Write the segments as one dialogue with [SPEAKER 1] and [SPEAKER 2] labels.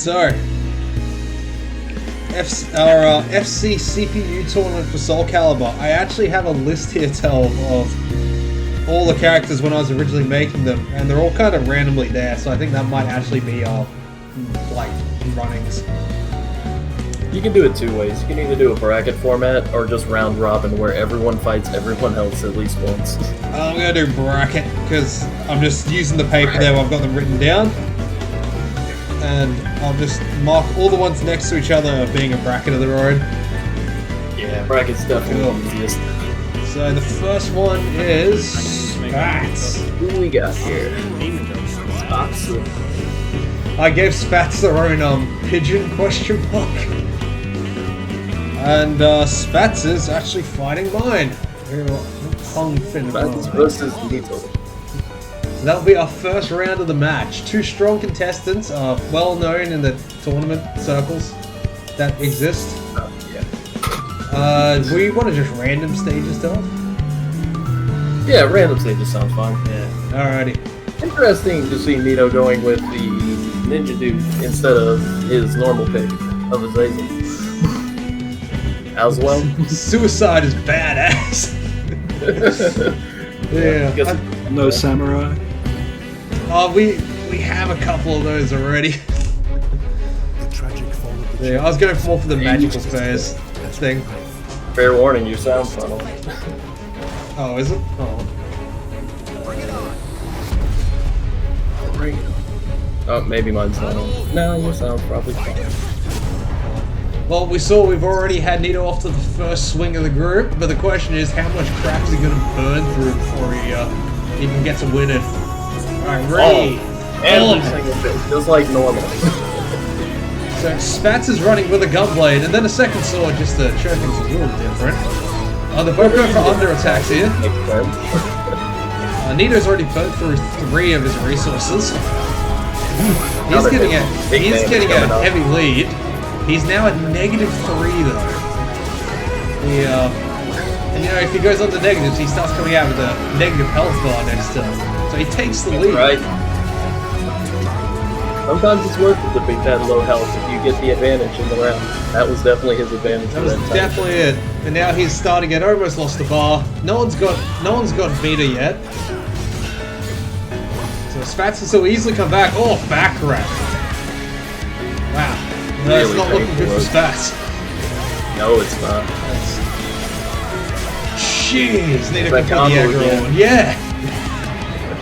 [SPEAKER 1] So, FC CPU tournament for Soul Calibur. I actually have a list here, of all the characters when I was originally making them, and they're all kind of randomly there, so I think that might actually be our, like, runnings.
[SPEAKER 2] You can do it two ways. You can either do a bracket format or just round robin where everyone fights everyone else at least once.
[SPEAKER 1] I'm gonna do bracket, because I'm just using the paper there, I've got them written down. And I'll just mark all the ones next to each other being a bracket of their own.
[SPEAKER 2] Yeah, bracket's definitely the easiest.
[SPEAKER 1] So the first one is Spats.
[SPEAKER 2] Who we got here? Spats.
[SPEAKER 1] I gave Spats their own pigeon question mark. And Spats is actually fighting mine.
[SPEAKER 2] Spats versus Nito.
[SPEAKER 1] That'll be our first round of the match. Two strong contestants are well known in the tournament circles that exist. We want to just random stages stuff?
[SPEAKER 2] Yeah, random stages sounds fine.
[SPEAKER 1] Yeah, alrighty.
[SPEAKER 2] Interesting to see Nito going with the Ninja Dude instead of his normal pick of Azazel. As well.
[SPEAKER 1] Suicide is badass. Yeah.
[SPEAKER 3] No samurai.
[SPEAKER 1] We have a couple of those already. Yeah, I was going more for the magical fairs thing.
[SPEAKER 2] Fair warning, your sound funnel.
[SPEAKER 1] Oh, is it? Oh.
[SPEAKER 2] Oh, maybe mine's not on. No, your sound's probably fine.
[SPEAKER 1] Well, we've already had Nito off to the first swing of the group, but the question is, how much crap is he going to burn through before he even gets a win in? Alright, ready?
[SPEAKER 2] Every single bit, just like normal.
[SPEAKER 1] So Spats is running with a gunblade, and then a second sword just to show things a little different. They're both going for under attacks here. Nito's already burnt through 3 of his resources. He's getting a heavy lead. He's now at -3 though. And you know, if he goes on to negatives, he starts coming out with a negative health bar next to him. So he takes the lead.
[SPEAKER 2] Right. Sometimes it's worth it to beat that low health if you get the advantage in the round. That was definitely his advantage.
[SPEAKER 1] That was definitely it. And now he's starting it. Almost lost the bar. No one's got Vita yet. So Spats can still easily come back. Oh, back wrap. Wow. No, it's not looking good for Spats.
[SPEAKER 2] No, it's not.
[SPEAKER 1] Jeez, need to put the aggro on. Yeah!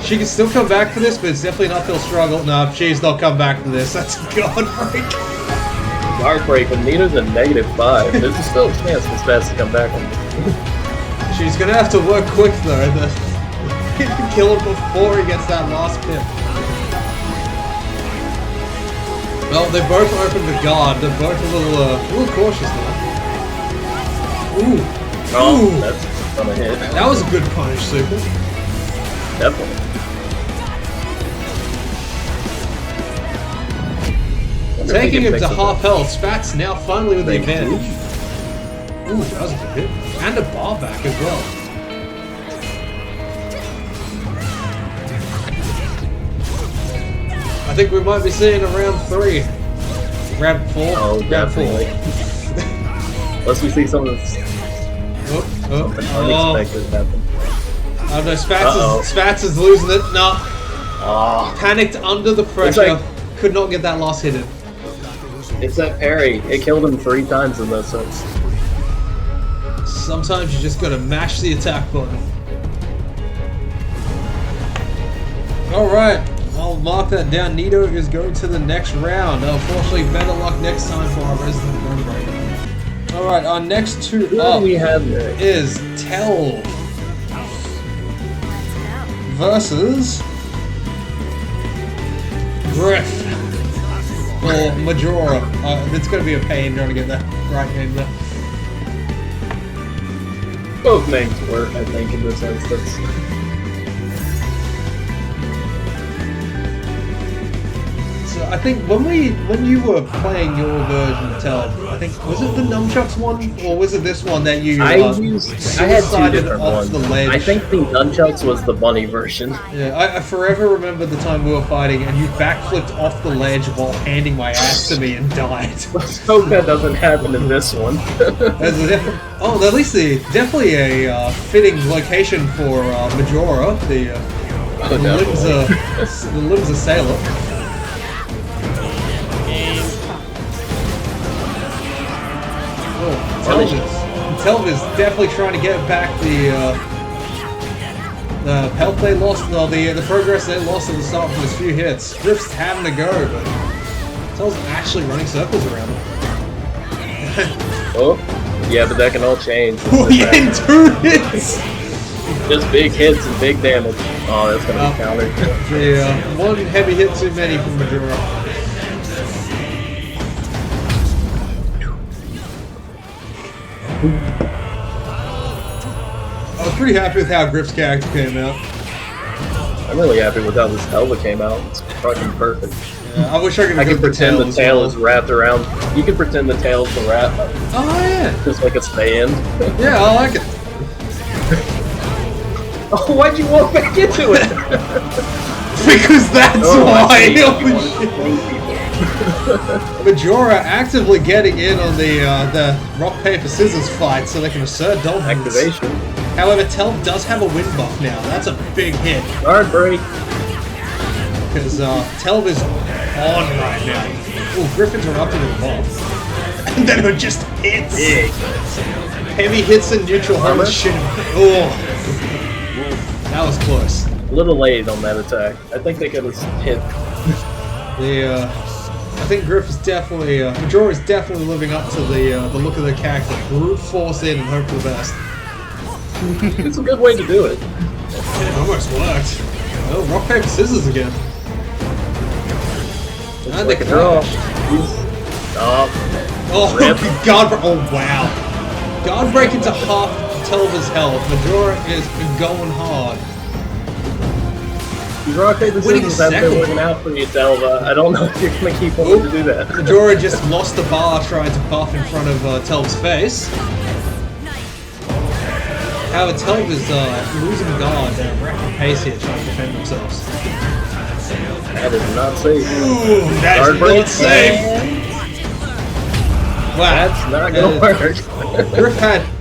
[SPEAKER 1] She can still come back for this, but it's definitely an uphill struggle. No, she's not come back for this. That's a guard break.
[SPEAKER 2] Guard break, when Nito's at -5, there's still a chance for Spats to come back on this.
[SPEAKER 1] She's gonna have to work quick though. Kill him before he gets that last pip. Well, they both opened the guard. They're both a little cautious now. Ooh.
[SPEAKER 2] Oh, that's gonna hit.
[SPEAKER 1] That was a good punish, Super.
[SPEAKER 2] Definitely.
[SPEAKER 1] Taking him to half health, Spats now finally with the advantage. Ooh, that was a good hit. And a bar back as well. I think we might be seeing a round 3. Round 4?
[SPEAKER 2] Oh,
[SPEAKER 1] round
[SPEAKER 2] definitely.
[SPEAKER 1] 4.
[SPEAKER 2] Unless we see something unexpected happen.
[SPEAKER 1] Oh no, Spats is losing it. No.
[SPEAKER 2] Oh.
[SPEAKER 1] Panicked under the pressure. Could not get that last hit in.
[SPEAKER 2] It's that parry. It killed him 3 times in those sense.
[SPEAKER 1] Sometimes you just gotta mash the attack button. Alright, I'll mark that down. Nito is going to the next round. Unfortunately, better luck next time for our resident Gunbreaker. Alright, our next 2 up
[SPEAKER 2] we have there?
[SPEAKER 1] Is Tell versus Griff. Or Majora. It's going to be a pain trying to get that right name there.
[SPEAKER 2] Both names work, I think, in this instance.
[SPEAKER 1] So I think when you were playing your version of Tel, I think was it the nunchucks one or was it this one that you
[SPEAKER 2] I had two different ones.
[SPEAKER 1] the ledge?
[SPEAKER 2] I think the nunchucks was the bunny version.
[SPEAKER 1] Yeah, I forever remember the time we were fighting and you backflipped off the ledge while handing my axe to me and died.
[SPEAKER 2] Let's hope that doesn't happen in this one.
[SPEAKER 1] Oh, at least definitely a fitting location for Majora, the limbs assailant. Oh, Telva's definitely trying to get back the health they lost, the progress they lost at the start from his few hits. Griff's having to go, but Telva's actually running circles around him.
[SPEAKER 2] Oh, yeah, but that can all change.
[SPEAKER 1] Oh, yeah, in 2 hits!
[SPEAKER 2] Just big hits and big damage. Oh, that's gonna be countered.
[SPEAKER 1] Yeah, one heavy hit too many from Majora. I was pretty happy with how Griff's character came out.
[SPEAKER 2] I'm really happy with how this Helva came out. It's fucking perfect.
[SPEAKER 1] Yeah, I wish I could
[SPEAKER 2] pretend the tail is wrapped around. You can pretend the tail's the wrap.
[SPEAKER 1] Oh yeah.
[SPEAKER 2] Just like a stand.
[SPEAKER 1] Yeah, I like it.
[SPEAKER 2] Oh, why'd you walk back into it?
[SPEAKER 1] Because that's why. Majora actively getting in on the rock paper scissors fight so they can assert dominance.
[SPEAKER 2] Activation.
[SPEAKER 1] However, Telv does have a wind buff now. That's a big hit.
[SPEAKER 2] Guard break.
[SPEAKER 1] Because Telv is on right now. Oh, Griff interrupted him buff. And then it just hits.
[SPEAKER 2] Big.
[SPEAKER 1] Heavy hits and neutral armor. Shit. Oh. That was close.
[SPEAKER 2] A little late on that attack. I think they could have hit.
[SPEAKER 1] I think Griff is definitely, Majora is definitely living up to the look of the character. Brute force in and hope for the best.
[SPEAKER 2] It's a good way to do it.
[SPEAKER 1] It almost worked. Oh, rock, paper, scissors again.
[SPEAKER 2] And they can draw. Stop.
[SPEAKER 1] Oh, guard break. Oh, wow. Guard break into half Telva's health. Majora is going hard.
[SPEAKER 2] These rock paper scissors have been working out for you, Telva. I don't know if you're going to keep on to do that.
[SPEAKER 1] Majora just lost the bar trying to buff in front of Telva's face. However, Telv is losing guard at a rapid pace here trying to defend themselves.
[SPEAKER 2] That is not safe.
[SPEAKER 1] Ooh, that's not safe. Wow.
[SPEAKER 2] That's not going to work.
[SPEAKER 1] Griff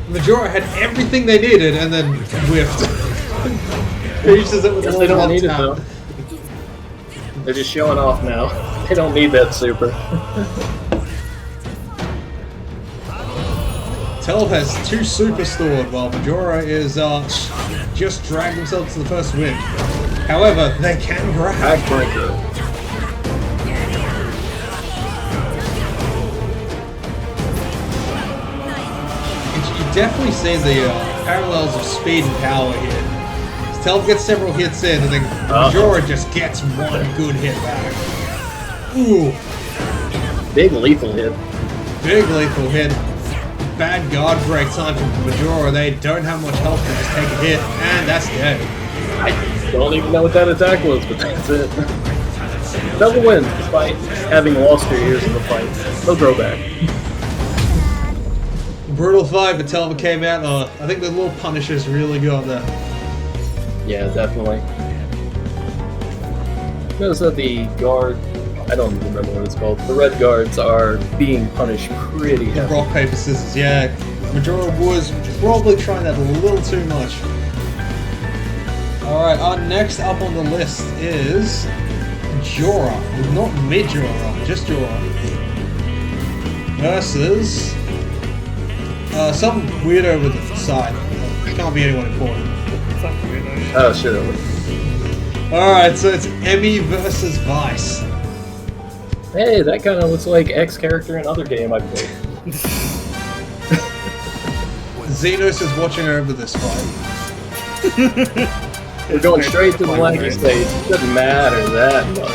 [SPEAKER 1] Majora had everything they needed and then whiffed. Finishes it with
[SPEAKER 2] they don't need it though. They're just showing off now. They don't need that super.
[SPEAKER 1] Telv has 2 super stored while Majora is just dragged themselves to the first win. However, they can grab.
[SPEAKER 2] Backbreaker.
[SPEAKER 1] You definitely see the parallels of speed and power here. Telv gets several hits in, and then Majora just gets one good hit back. Ooh.
[SPEAKER 2] Big lethal hit.
[SPEAKER 1] Big lethal hit. Bad guard break time from Majora. They don't have much health to just take a hit, and that's dead.
[SPEAKER 2] I don't even know what that attack was, but that's it. Double win, despite having lost your ears in the fight. No throwback.
[SPEAKER 1] Brutal fight, but Telva came out. I think the little punishers really got there.
[SPEAKER 2] Yeah, definitely. Notice that the guard, I don't remember what it's called, the red guards are being punished pretty heavily.
[SPEAKER 1] Rock, paper, scissors, yeah. Majora was probably trying that a little too much. Alright, our next up on the list is Jora. Not Majora, just Jora. Versus some weirdo with the side. Can't be anyone important.
[SPEAKER 2] Oh, sure.
[SPEAKER 1] Alright, so it's Emmy versus Vice.
[SPEAKER 2] Hey, that kind of looks like X character in other game I played.
[SPEAKER 1] Xenos is watching over this fight.
[SPEAKER 2] We're going straight to the laggy stage. It doesn't matter that much.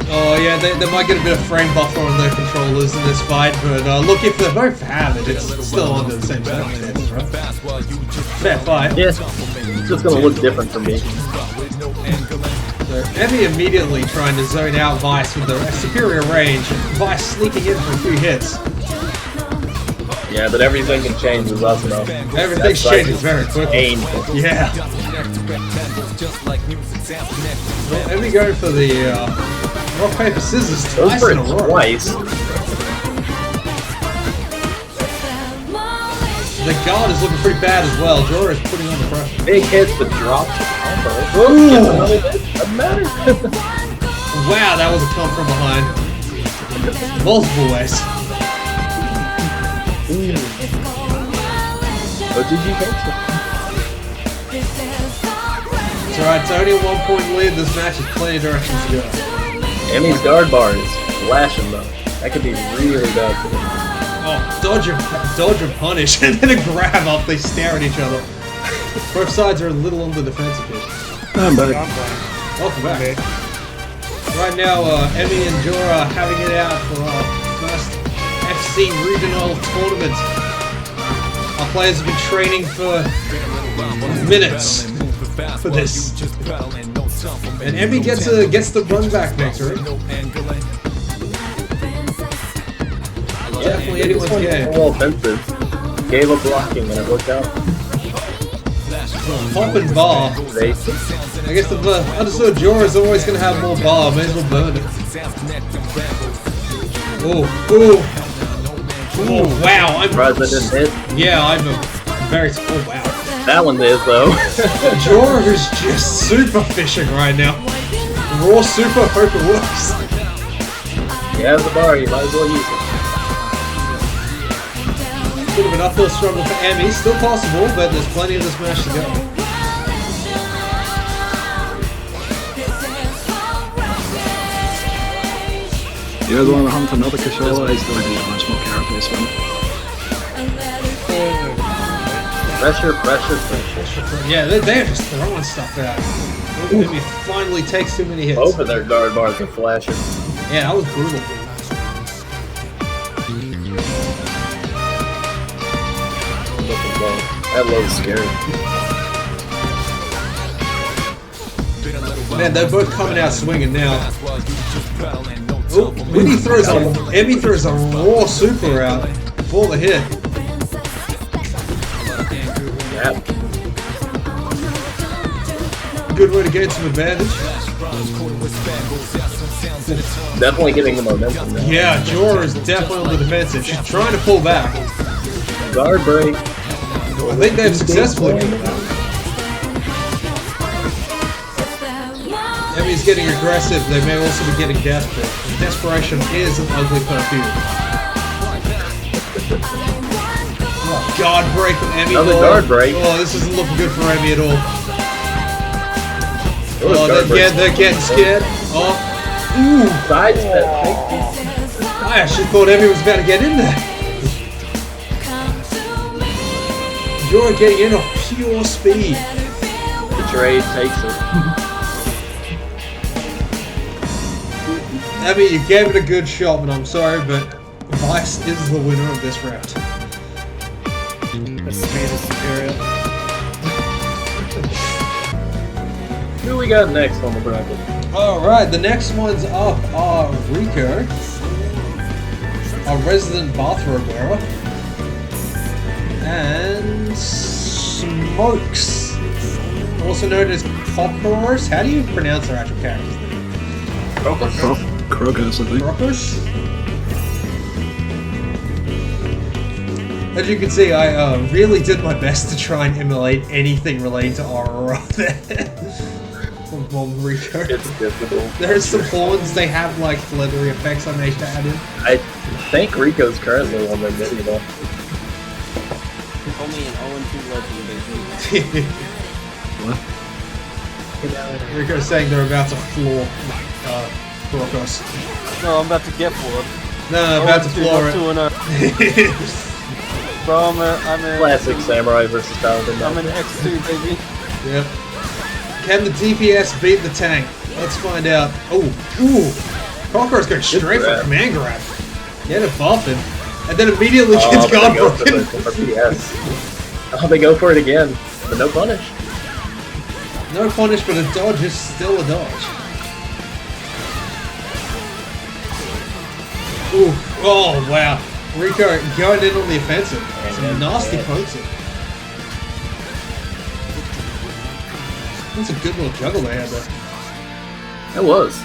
[SPEAKER 1] Oh yeah, they might get a bit of frame buffer on their controllers in this fight, but look, if they both have it, it's still under the same circumstances, right? Fair fight.
[SPEAKER 2] Yeah, it's just gonna look different for me.
[SPEAKER 1] So So Emmy immediately trying to zone out Vice with the superior range. Vice sneaking in for a few hits.
[SPEAKER 2] Yeah, but everything can change with us now.
[SPEAKER 1] Everything's changing very quickly.
[SPEAKER 2] Painful.
[SPEAKER 1] Yeah. Well, Emmy going for the rock, paper, scissors twice in a row.
[SPEAKER 2] Twice.
[SPEAKER 1] The guard is looking pretty bad as well. Jorah is putting on the pressure.
[SPEAKER 2] Big hits, but drops the combo. Doesn't matter.
[SPEAKER 1] Wow, that was a come from behind. Multiple ways.
[SPEAKER 2] Oh, GG takes it.
[SPEAKER 1] It's alright, it's only a 1 point lead. This match has plenty of directions to go.
[SPEAKER 2] Emmy's guard bar is flashing though. That could be really bad for them.
[SPEAKER 1] Oh, dodge or punish, and then a grab up. They stare at each other. Both sides are a little on the defensive here.
[SPEAKER 3] I'm back.
[SPEAKER 1] Welcome back. Right now, Emmy and Jorah having it out for our first FC regional tournament. Our players have been training for minutes for this. And Emmy gets the run back victory. Definitely anyone's game.
[SPEAKER 2] All offensive. Gave up blocking and it worked out.
[SPEAKER 1] Pop and bar.
[SPEAKER 2] They
[SPEAKER 1] I guess the understood Jorah is always going to have more bar. May as well burn it. Oh, wow.
[SPEAKER 2] surprised that didn't hit.
[SPEAKER 1] Yeah, I'm very. Oh, wow.
[SPEAKER 2] That one is though.
[SPEAKER 1] Jorah is just super fishing right now. Raw super, hope it works.
[SPEAKER 2] He has the bar, you might as well use it.
[SPEAKER 1] Bit of an uphill struggle for Emmy, still possible, but there's plenty of this match to go.
[SPEAKER 3] You guys want to hunt another Kashola? He's going to need a much more carapace one.
[SPEAKER 2] Pressure.
[SPEAKER 1] Yeah, they're just throwing stuff out. Emmy finally takes too many hits.
[SPEAKER 2] Both of their guard bars are flashing.
[SPEAKER 1] Yeah, that was brutal.
[SPEAKER 2] Looking low. That low is scary.
[SPEAKER 1] Man, they're both coming out swinging now. Ooh, Emmy throws a raw super out for the hit.
[SPEAKER 2] Yeah.
[SPEAKER 1] Good way to gain some advantage.
[SPEAKER 2] Definitely getting the momentum now.
[SPEAKER 1] Yeah, Jorah is definitely on the defensive. She's trying to pull back.
[SPEAKER 2] Guard break.
[SPEAKER 1] I think they've successfully pulled back. Emmy's getting aggressive. They may also be getting desperate. Desperation is an ugly perfume. Oh, guard break from Emmy.
[SPEAKER 2] Another guard break.
[SPEAKER 1] Oh, this isn't looking good for Emmy at all.
[SPEAKER 2] Oh,
[SPEAKER 1] they're getting scared. Oh, ooh.
[SPEAKER 2] Side step.
[SPEAKER 1] I actually thought Emmy was about to get in there. Jorah getting in off pure speed.
[SPEAKER 2] The trade takes it.
[SPEAKER 1] Emmy, you gave it a good shot, but I'm sorry, but Vice is the winner of this round.
[SPEAKER 4] The speed is superior.
[SPEAKER 2] Who we got next on the bracket?
[SPEAKER 1] Alright, the next ones up are Rico, our resident bathrobe wearer, and Smokes, also known as Cockroach. How do you pronounce our actual character's name?
[SPEAKER 3] Krogos, I think.
[SPEAKER 1] Crocus? As you can see, I really did my best to try and emulate anything relating to Aurora there. From Rico.
[SPEAKER 2] It's difficult.
[SPEAKER 1] There's some horns they have like fluttery effects I managed to add in.
[SPEAKER 2] I think Rico's currently on their video though.
[SPEAKER 4] Only an 0-2 legend, baby.
[SPEAKER 3] What?
[SPEAKER 1] Rico's saying they're about to floor Crocus.
[SPEAKER 4] No, I'm about to get floored.
[SPEAKER 1] No, about to floor it.
[SPEAKER 4] 2-0. Bro, I'm in
[SPEAKER 2] Classic Samurai versus Paladin.
[SPEAKER 4] I'm in X2, baby.
[SPEAKER 1] Yep. Can the DPS beat the tank? Let's find out. Oh, ooh. Crocus going straight for a command grab. Get it buffing. And then immediately gets gone broken.
[SPEAKER 2] Oh, they go for it again. But no punish.
[SPEAKER 1] No punish, but a dodge is still a dodge. Ooh. Oh, wow. Rico going in on the offensive. Some nasty pokes in. That's a good little juggle they had there.
[SPEAKER 2] That was.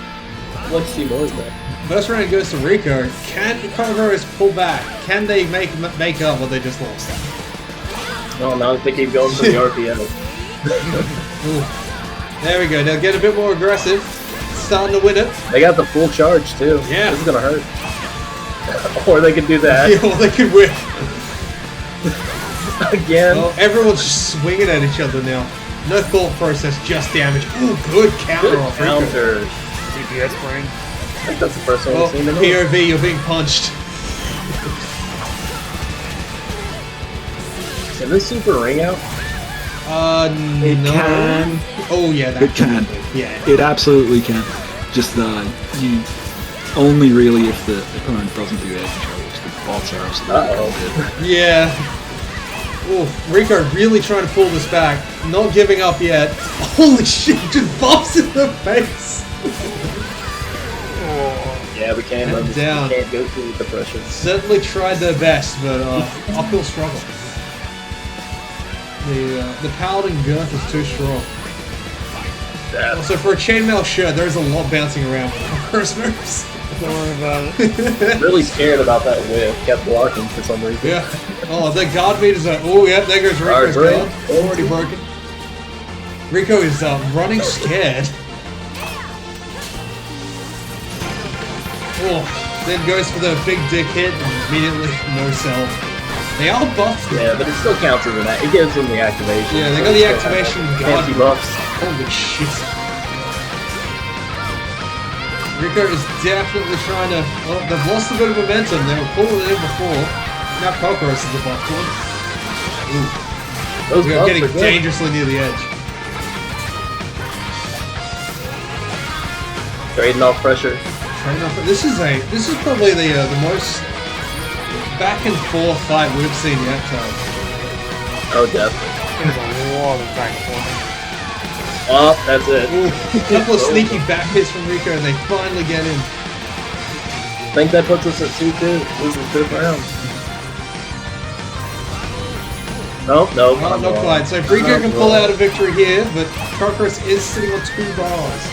[SPEAKER 2] I'd like to see more of that.
[SPEAKER 1] First round goes to Rico. Can Calibur pull back? Can they make up what they just lost?
[SPEAKER 2] Oh, now they keep going for the RPO.
[SPEAKER 1] Ooh. There we go. They'll get a bit more aggressive. Starting to win it.
[SPEAKER 2] They got the full charge too.
[SPEAKER 1] Yeah.
[SPEAKER 2] This is gonna hurt. Or they could do that.
[SPEAKER 1] Yeah, or they could win.
[SPEAKER 2] Again.
[SPEAKER 1] Oh, everyone's just swinging at each other now. No thought process, just damage. Ooh, good counter
[SPEAKER 2] Good
[SPEAKER 1] off Rico.
[SPEAKER 2] counter.
[SPEAKER 4] DPS brain.
[SPEAKER 2] I think that's the first one
[SPEAKER 1] Oh,
[SPEAKER 2] I've seen in
[SPEAKER 1] POV, you're being punched.
[SPEAKER 2] Can this super ring out?
[SPEAKER 3] It
[SPEAKER 1] no.
[SPEAKER 3] can.
[SPEAKER 1] Oh, yeah, that
[SPEAKER 3] It can.
[SPEAKER 1] Yeah.
[SPEAKER 3] It absolutely can. Just you only really if the opponent doesn't do air control, which the bots are absolutely good.
[SPEAKER 1] Yeah. Oh, Rico really trying to pull this back. Not giving up yet. Holy shit, just bumps in the face.
[SPEAKER 2] Yeah, we can't.
[SPEAKER 1] And down.
[SPEAKER 2] We can't go through the pressure.
[SPEAKER 1] Certainly tried their best, but uphill struggle. The Paladin girth is too strong.
[SPEAKER 2] Yeah.
[SPEAKER 1] Also, for a chainmail shirt, there's a lot bouncing around with first moves.
[SPEAKER 4] Don't worry about it.
[SPEAKER 2] Really scared about that whip. Kept blocking for some reason.
[SPEAKER 1] Yeah. Oh, the guard meters are. Oh, yeah, there goes Rico's
[SPEAKER 2] Alright,
[SPEAKER 1] guard. Already broken. Rico is running scared. Oh, then goes for the big dick hit and immediately no sell. They are buffed.
[SPEAKER 2] Yeah, but it still counts as an act. It gives them the activation.
[SPEAKER 1] Yeah, they got the activation guard.
[SPEAKER 2] Fancy buffs.
[SPEAKER 1] Holy shit. Rico is definitely trying to. Oh, they've lost a bit of momentum. They were pulling it in before. Now Cockroach is the buff one. Ooh.
[SPEAKER 2] Those
[SPEAKER 1] We are
[SPEAKER 2] buffs
[SPEAKER 1] getting
[SPEAKER 2] are good.
[SPEAKER 1] dangerously near the edge.
[SPEAKER 2] Trading off pressure.
[SPEAKER 1] This is probably the most back and forth fight we've seen yet, Tom.
[SPEAKER 2] Oh, definitely.
[SPEAKER 4] There's a lot of back and forth.
[SPEAKER 2] Oh, that's it.
[SPEAKER 1] Ooh, a couple of sneaky back hits from Rico, and they finally get in.
[SPEAKER 2] I think that puts us at 2-2. This is a good round. No, no.
[SPEAKER 1] Not quite. So Rico can pull out a victory here, but Cockroach is sitting on 2 bars.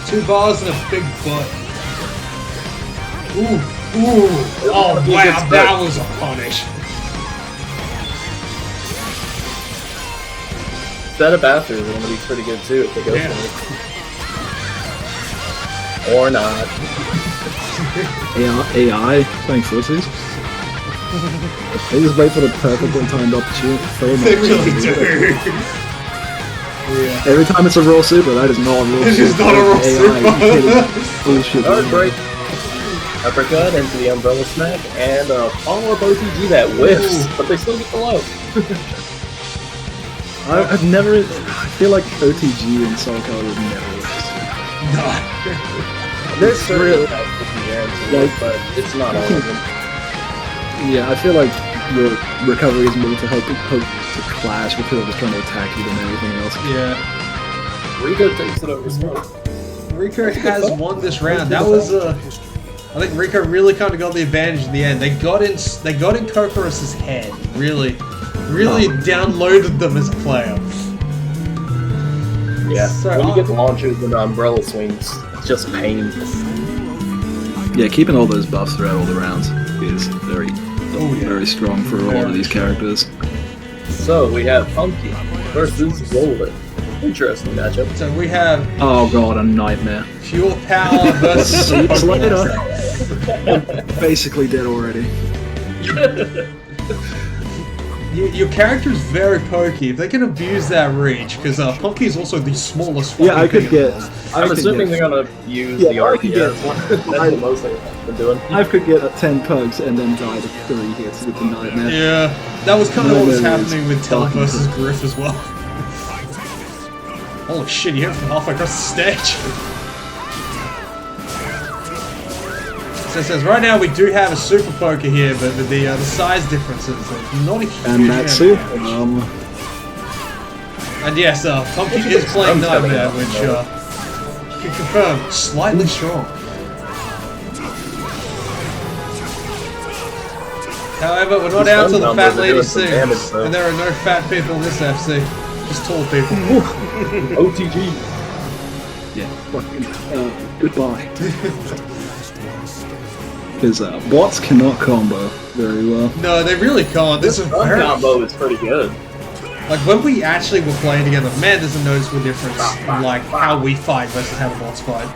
[SPEAKER 1] 2 bars and a big butt. Ooh, ooh. Oh,
[SPEAKER 2] He
[SPEAKER 1] wow,
[SPEAKER 2] gets
[SPEAKER 1] that
[SPEAKER 2] hurt.
[SPEAKER 1] was a punish.
[SPEAKER 2] Setup after is going to be pretty good too if they go
[SPEAKER 1] Yeah.
[SPEAKER 2] for it. Or not.
[SPEAKER 3] AI playing footsies. They just wait for the perfectly timed opportunity.
[SPEAKER 1] They really do. Yeah.
[SPEAKER 3] Every time it's a raw super, that is not a raw
[SPEAKER 1] It's
[SPEAKER 3] super.
[SPEAKER 1] just not a raw
[SPEAKER 3] AI,
[SPEAKER 1] super.
[SPEAKER 3] you kidding? Bullshit.
[SPEAKER 2] Guard break. Uppercut into the umbrella smack and a follow-up OTG that whiffs,
[SPEAKER 1] Ooh.
[SPEAKER 2] but they still get the low.
[SPEAKER 3] I've never. I feel like OTG and Soul Calibur have never worked.
[SPEAKER 2] There's
[SPEAKER 3] It's
[SPEAKER 2] certain
[SPEAKER 3] real.
[SPEAKER 2] types that can guarantee it, but it's not all of them.
[SPEAKER 3] Yeah, I feel like your recovery is more to help to clash with whoever's trying to attack you than anything else.
[SPEAKER 1] Yeah.
[SPEAKER 2] Rico takes it over smoke.
[SPEAKER 1] Rico has won this round. That was I think Rico really kind of got the advantage in the end. They got in Kokoros's head. Really downloaded them as a player.
[SPEAKER 2] Yeah.
[SPEAKER 1] So,
[SPEAKER 2] when you get the launchers and the umbrella swings, it's just pain.
[SPEAKER 3] Yeah, keeping all those buffs throughout all the rounds is very,
[SPEAKER 1] yeah.
[SPEAKER 3] very strong for a lot of these characters.
[SPEAKER 2] So we have Pumpkin versus Golden. Interesting matchup.
[SPEAKER 1] So we have
[SPEAKER 3] Oh god, a nightmare.
[SPEAKER 1] pure power versus
[SPEAKER 3] Seems
[SPEAKER 1] Pokemon.
[SPEAKER 3] later. Basically dead already.
[SPEAKER 1] Your character is very pokey. If they can abuse that reach, because Punky is also the smallest.
[SPEAKER 3] Yeah, I
[SPEAKER 1] fucking
[SPEAKER 3] could
[SPEAKER 1] thing in
[SPEAKER 3] get.
[SPEAKER 1] the world.
[SPEAKER 2] I'm assuming they're gonna use
[SPEAKER 3] Yeah,
[SPEAKER 2] the
[SPEAKER 3] I could get-
[SPEAKER 2] RPS. That's the most they've been doing.
[SPEAKER 3] I could get 10 pugs and then die to 3 hits with the nightmare.
[SPEAKER 1] Yeah, that was kind of what was
[SPEAKER 3] Nightmare is
[SPEAKER 1] happening with Tel
[SPEAKER 3] fucking
[SPEAKER 1] versus
[SPEAKER 3] cool.
[SPEAKER 1] Griff as well. Holy shit, he hit from halfway across the stage. So it says, right now we do have a super poker here, but the size differences are not a huge
[SPEAKER 3] And that's
[SPEAKER 1] amount
[SPEAKER 3] it.
[SPEAKER 1] of damage. And yes, Pumpkin is playing Nightmare, which can confirm, slightly strong. However, we're not
[SPEAKER 2] These
[SPEAKER 1] out till
[SPEAKER 2] stun
[SPEAKER 1] the fat
[SPEAKER 2] combos are
[SPEAKER 1] lady
[SPEAKER 2] doing some damage,
[SPEAKER 1] sings,
[SPEAKER 2] though.
[SPEAKER 1] and there are no fat people in this FC. Just tall people.
[SPEAKER 2] OTG.
[SPEAKER 3] Yeah, fucking, goodbye. Because bots cannot combo very well.
[SPEAKER 1] No, they really can't. This is
[SPEAKER 2] Stun
[SPEAKER 1] very...
[SPEAKER 2] combo is pretty good.
[SPEAKER 1] Like, when we actually were playing together, man, there's a noticeable difference in, like, how we fight versus how the bots fight.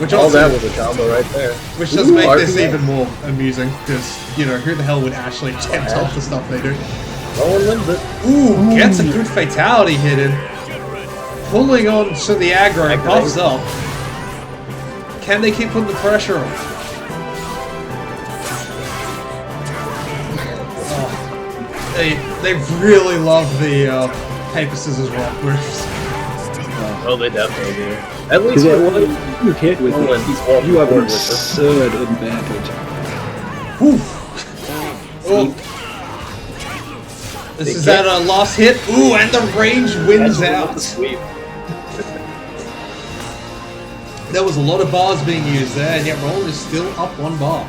[SPEAKER 1] Which
[SPEAKER 2] All
[SPEAKER 1] also,
[SPEAKER 2] that was a combo right there.
[SPEAKER 1] which does
[SPEAKER 2] Ooh,
[SPEAKER 1] make this
[SPEAKER 2] RPA.
[SPEAKER 1] even more amusing, because, you know, who the hell would actually attempt half the stuff they do?
[SPEAKER 2] No one wins it.
[SPEAKER 1] Ooh, gets a good fatality hidden. Pulling on to the aggro, buffs up. Can they keep putting the pressure on? Oh, they really love the paper, scissors, rock moves.
[SPEAKER 2] Oh, they definitely do. At least
[SPEAKER 3] Because
[SPEAKER 2] with
[SPEAKER 3] when you hit with
[SPEAKER 2] Nolan, he's
[SPEAKER 3] it,
[SPEAKER 2] walking
[SPEAKER 3] you have an
[SPEAKER 2] forward with it.
[SPEAKER 3] absurd advantage.
[SPEAKER 1] Whew. Oh. This is at a last hit. Ooh, and the range wins
[SPEAKER 2] With
[SPEAKER 1] out.
[SPEAKER 2] the sweep.
[SPEAKER 1] There was a lot of bars being used there, and yet Roland is still up 1 bar.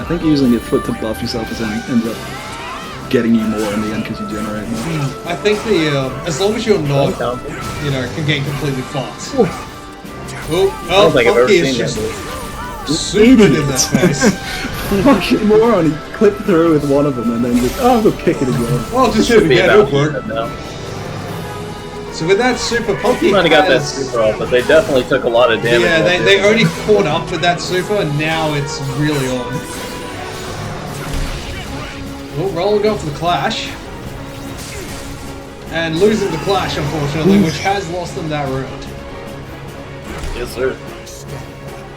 [SPEAKER 3] I think using your foot to buff yourself ends up getting you more in the end because you generate more.
[SPEAKER 1] I think the as long as you're not,
[SPEAKER 2] Stun combo.
[SPEAKER 1] you know, can get completely fucked.
[SPEAKER 2] Ooh.
[SPEAKER 1] Oh,
[SPEAKER 2] I don't think I've ever
[SPEAKER 1] Funky is
[SPEAKER 2] seen
[SPEAKER 1] just
[SPEAKER 2] that.
[SPEAKER 1] super in that face.
[SPEAKER 3] Fucking moron, he clipped through with one of them and then just, oh, I'm gonna kick it again.
[SPEAKER 1] Well, just hit
[SPEAKER 2] Should
[SPEAKER 1] it
[SPEAKER 2] be
[SPEAKER 1] again,
[SPEAKER 2] about
[SPEAKER 1] it'll work.
[SPEAKER 2] even now.
[SPEAKER 1] So with that super, Funky
[SPEAKER 2] He might have got that
[SPEAKER 1] has...
[SPEAKER 2] super off, but they definitely took a lot of damage.
[SPEAKER 1] Yeah,
[SPEAKER 2] off
[SPEAKER 1] they
[SPEAKER 2] it.
[SPEAKER 1] only caught up with that super, and now it's really on. Oh, Roland going for the clash. And losing the clash, unfortunately, which has lost them that round.
[SPEAKER 2] Yes, sir.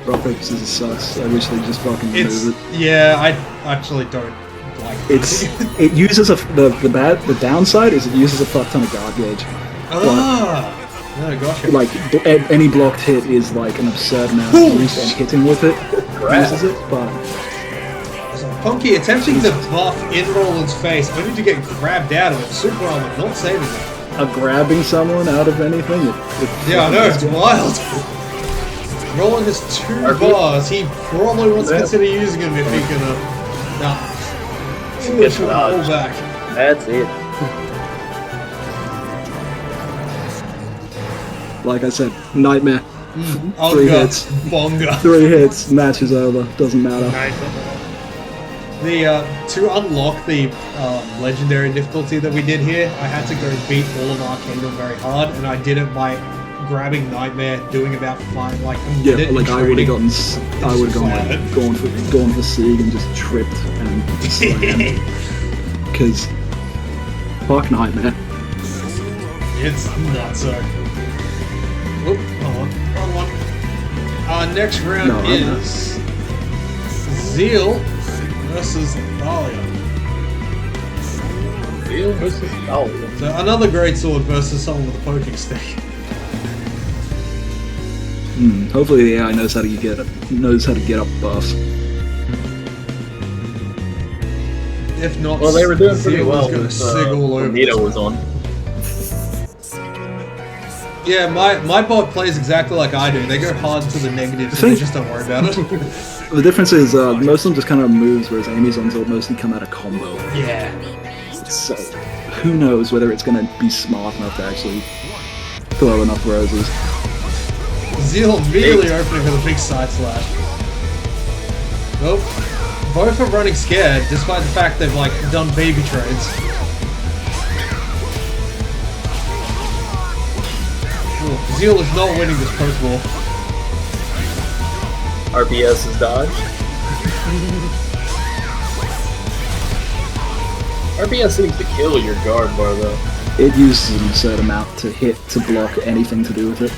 [SPEAKER 3] Rock, paper, scissors sucks. I wish they just fucking
[SPEAKER 1] It's...
[SPEAKER 3] remove it.
[SPEAKER 1] Yeah, I actually don't like
[SPEAKER 3] It uses the downside is it uses a fuck ton of guard gauge.
[SPEAKER 1] Ah! No, gotcha.
[SPEAKER 3] Like any blocked hit is like an absurd amount of use, and hitting with it uses it, but
[SPEAKER 1] Funky attempting to buff in Roland's face, only to get grabbed out of it. Super armor not saving it.
[SPEAKER 3] grabbing someone out of anything,
[SPEAKER 1] Yeah, I know, it's wild. Roland has 2 bars. He probably wants to consider using them if he can. Nah. Too much pull
[SPEAKER 2] dodged.
[SPEAKER 1] back.
[SPEAKER 2] That's it.
[SPEAKER 3] like I said, nightmare.
[SPEAKER 1] Oh
[SPEAKER 3] 3
[SPEAKER 1] god,
[SPEAKER 3] hits.
[SPEAKER 1] bonga.
[SPEAKER 3] 3 hits, match is over. Doesn't matter.
[SPEAKER 4] Nice.
[SPEAKER 1] To unlock the legendary difficulty that we did here, I had to go beat all of Arcanum very hard, and I did it by grabbing Nightmare, doing about 5, like a
[SPEAKER 3] Yeah,
[SPEAKER 1] minute
[SPEAKER 3] like
[SPEAKER 1] in
[SPEAKER 3] I would have
[SPEAKER 1] training.
[SPEAKER 3] gone for Sieg and just tripped and slammed. Because fuck nightmare.
[SPEAKER 1] It's nuts. Whoop, hold on, wrong one. Next round
[SPEAKER 3] No,
[SPEAKER 1] is Zeal versus Thalia.
[SPEAKER 2] Zeal versus Thalia.
[SPEAKER 1] So another great sword versus someone with a poking stick.
[SPEAKER 3] Hopefully the AI knows how to get up buffs.
[SPEAKER 1] If not,
[SPEAKER 2] Well, they were doing pretty
[SPEAKER 1] Zeal
[SPEAKER 2] well
[SPEAKER 1] is gonna
[SPEAKER 2] with
[SPEAKER 1] sig all over.
[SPEAKER 2] Nito was on.
[SPEAKER 1] Yeah, my bot plays exactly like I do. They go hard to the negatives and they just don't worry about it.
[SPEAKER 3] The difference is most of them just kind of moves, whereas Amy's ones will mostly come out of combo.
[SPEAKER 1] Yeah.
[SPEAKER 3] So who knows whether it's going to be smart enough to actually throw enough roses.
[SPEAKER 1] Zeal immediately opening with a big side slash. Nope. Both are running scared, despite the fact they've like done baby trades. Ooh, Zeal is not winning this Pokeball.
[SPEAKER 2] RPS is dodged. RPS seems to kill your guard bar though.
[SPEAKER 3] It uses an absurd amount to hit to block anything to do with it.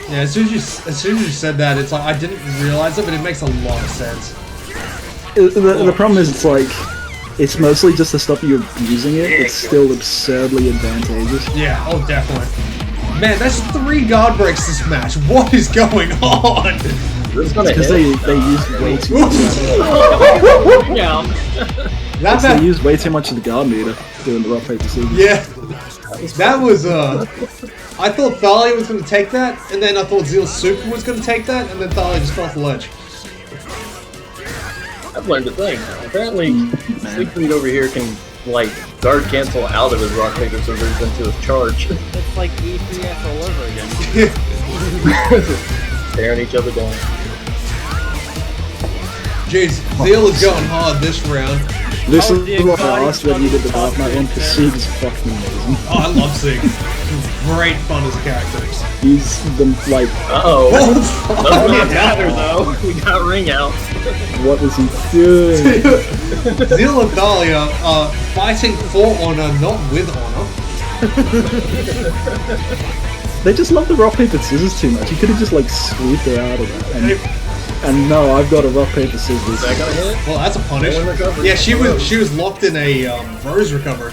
[SPEAKER 1] Yeah, as soon as you said that, it's like I didn't realize it, but it makes a lot of sense.
[SPEAKER 3] The problem is it's like, it's mostly just the stuff you're using it, it's still absurdly advantageous.
[SPEAKER 1] Yeah, oh definitely. Man, that's 3 guard breaks this match. What is going on?
[SPEAKER 3] Because they use way too much. They use way too much of the guard meter doing the rock paper scissors.
[SPEAKER 1] Yeah, that was I thought Thalia was going to take that, and then I thought Zeal's Super was going to take that, and then Thalia just fell off the ledge.
[SPEAKER 2] I've learned a thing. Apparently,
[SPEAKER 3] Man.
[SPEAKER 2] Siegfried over here can, like, guard cancel out of his rock, paper, scissors into his charge.
[SPEAKER 5] It's like E3S all over again.
[SPEAKER 2] Staring each other down.
[SPEAKER 1] Jeez, Zeal is going hard this round.
[SPEAKER 3] This
[SPEAKER 5] Oh,
[SPEAKER 3] is
[SPEAKER 5] the
[SPEAKER 3] what I
[SPEAKER 5] exotic
[SPEAKER 3] asked when you did the Dark Knight one, because
[SPEAKER 5] fucking
[SPEAKER 3] Sieg's fucking amazing.
[SPEAKER 1] Oh, I love Sig. Great fun as a character.
[SPEAKER 3] He's the, like,
[SPEAKER 2] Uh-oh.
[SPEAKER 1] Oh,
[SPEAKER 2] Doesn't really matter, though. We got ring out.
[SPEAKER 3] what is he doing?
[SPEAKER 1] Zeal and Dahlia are fighting for honor, not with honor.
[SPEAKER 3] They just love the rock, paper, scissors too much. You could have just, like, swooped her out of that. And no, I've got a rock, paper, scissors.
[SPEAKER 2] Is that gonna hit?
[SPEAKER 1] Well, that's a punish.
[SPEAKER 2] Rolling recovery.
[SPEAKER 1] Yeah, she was locked in a rose recovery.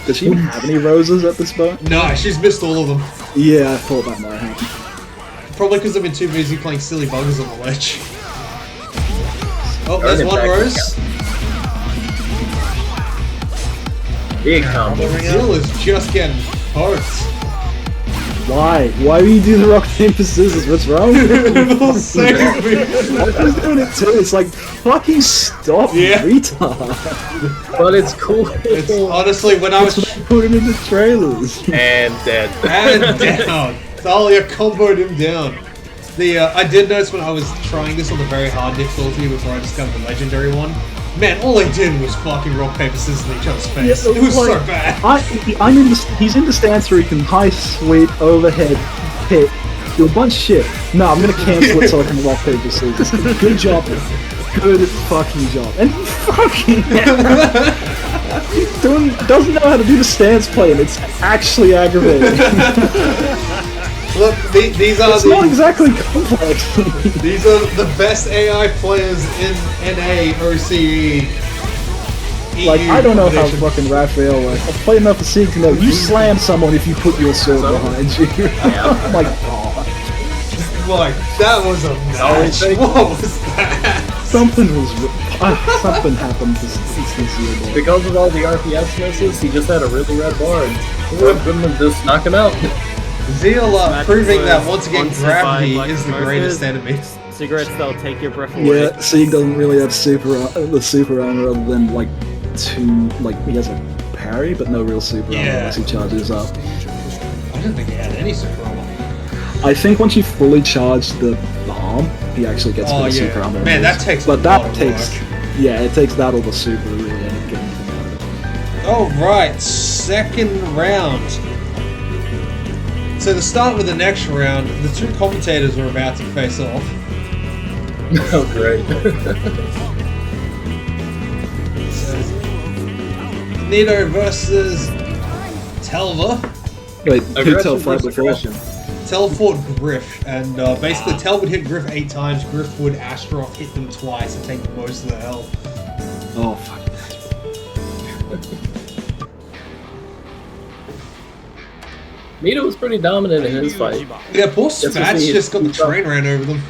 [SPEAKER 3] Does she even have any roses at this point?
[SPEAKER 1] No, she's missed all of them.
[SPEAKER 3] Yeah, I thought that might happen.
[SPEAKER 1] Probably because I've been too busy playing silly buggers on the ledge. Oh, there's
[SPEAKER 2] Target
[SPEAKER 1] one
[SPEAKER 2] back.
[SPEAKER 1] rose.
[SPEAKER 2] Big combo.
[SPEAKER 1] Zeal is just getting hurt.
[SPEAKER 3] Why? Why do you do the rock, paper, scissors? What's wrong with you?
[SPEAKER 1] It'll save me.
[SPEAKER 3] I was doing it too. It's like, fucking stop,
[SPEAKER 1] Yeah.
[SPEAKER 3] retard.
[SPEAKER 2] But it's cool.
[SPEAKER 1] It's honestly when I was
[SPEAKER 3] Put him in the trailers.
[SPEAKER 2] And dead.
[SPEAKER 1] and down. Thalia comboed him down. I did notice when I was trying this on the very hard difficulty before I discovered the legendary one. Man, all they did was fucking rock, paper, scissors in each other's face.
[SPEAKER 3] Yeah,
[SPEAKER 1] It was
[SPEAKER 3] like,
[SPEAKER 1] so bad.
[SPEAKER 3] I'm in the, he's in the stance where he can high sweep, overhead, hit, do a bunch of shit. No, I'm gonna cancel it so I can rock, paper, scissors. Good job. Good fucking job. And he fucking doesn't know how to do the stance play, and it's actually aggravating.
[SPEAKER 1] Look, these are
[SPEAKER 3] It's not exactly complex.
[SPEAKER 1] these are the best AI players in NA, OCE.
[SPEAKER 3] Like,
[SPEAKER 1] EU
[SPEAKER 3] I don't know how
[SPEAKER 1] competition.
[SPEAKER 3] fucking Raphael works. I've played enough of Sieg to know you slam someone if you put your sword behind you. Oh my god.
[SPEAKER 1] Like, that was a match.
[SPEAKER 2] fake.
[SPEAKER 1] What was that?
[SPEAKER 3] Something happened to Sieg.
[SPEAKER 2] Because of all the RPS misses, he just had a really red bar. And Goodman just knock him out.
[SPEAKER 1] Zeal
[SPEAKER 5] Match
[SPEAKER 1] proving
[SPEAKER 5] was
[SPEAKER 1] that once again
[SPEAKER 5] sponsored by
[SPEAKER 1] gravity
[SPEAKER 5] Black
[SPEAKER 1] is the
[SPEAKER 5] Smurfs.
[SPEAKER 1] greatest enemy.
[SPEAKER 5] Cigarettes that'll take your breath away.
[SPEAKER 3] Yeah, Sieg doesn't really have the super armor other than like he has a parry but no real super armor
[SPEAKER 1] Yeah.
[SPEAKER 3] unless he charges up.
[SPEAKER 1] I didn't think he had any super armor.
[SPEAKER 3] I think once you fully charge the bomb, he actually gets
[SPEAKER 1] Oh,
[SPEAKER 3] the
[SPEAKER 1] yeah.
[SPEAKER 3] super armor.
[SPEAKER 1] Man, that takes a
[SPEAKER 3] but
[SPEAKER 1] lot
[SPEAKER 3] that
[SPEAKER 1] of
[SPEAKER 3] takes
[SPEAKER 1] work.
[SPEAKER 3] yeah, it takes that or the super to really end up getting anything out of it.
[SPEAKER 1] Alright, second round. So to start with the next round, the two commentators are about to face off.
[SPEAKER 2] Oh, great.
[SPEAKER 1] Nito versus Telva.
[SPEAKER 3] Wait, who
[SPEAKER 2] Aggression
[SPEAKER 3] tell fight
[SPEAKER 2] versus
[SPEAKER 3] before?
[SPEAKER 2] aggression.
[SPEAKER 1] Tel fought Griff, and basically Tel would hit Griff 8 times, Griff would Astaroth hit them twice and take most of the health.
[SPEAKER 3] Oh fuck.
[SPEAKER 2] Nita was pretty dominant in his fight.
[SPEAKER 1] Yeah, poor
[SPEAKER 2] what
[SPEAKER 1] Spats
[SPEAKER 2] he-
[SPEAKER 1] just got the train ran over them.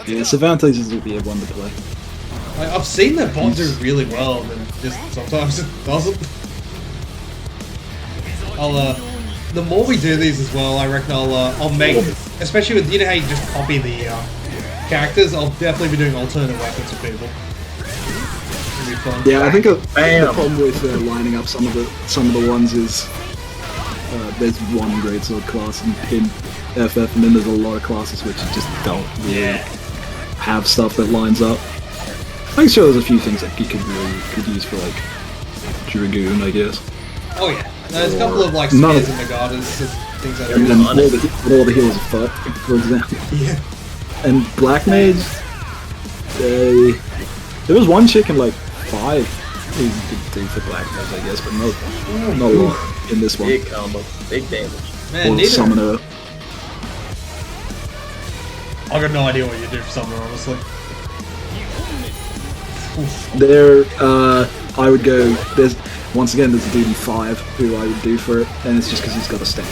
[SPEAKER 3] Yeah, Cervantes would be a one to play.
[SPEAKER 1] Like, I've seen their bot do really well, and just sometimes it doesn't. The more we do these as well, I reckon I'll make, especially with, you know how you just copy the characters, I'll definitely be doing alternate weapons for people. It'll be fun.
[SPEAKER 3] Yeah, I think the
[SPEAKER 2] Bam.
[SPEAKER 3] problem with lining up some of the ones is there's one greatsword class in FF, and then there's a lot of classes which just don't really have stuff that lines up. I'm sure there's a few things that you could use for like Dragoon, I guess.
[SPEAKER 1] Oh yeah, there's a couple of like
[SPEAKER 3] None
[SPEAKER 1] spears
[SPEAKER 3] of-
[SPEAKER 1] and Nagatas and things like
[SPEAKER 3] And
[SPEAKER 1] that.
[SPEAKER 3] then all the healers are fucked, for example.
[SPEAKER 1] Yeah.
[SPEAKER 3] And Black Mage, there was one chick in like 5 who could do for Black Mage, I guess, but not a lot in this one.
[SPEAKER 2] Big combo. Big damage.
[SPEAKER 1] Man,
[SPEAKER 3] Or
[SPEAKER 1] neither.
[SPEAKER 3] Summoner.
[SPEAKER 1] I got no idea what you do for Summoner, honestly.
[SPEAKER 3] There, I would go. There's once again there's a dude in 5 who I would do for it, and it's just because he's got a stand.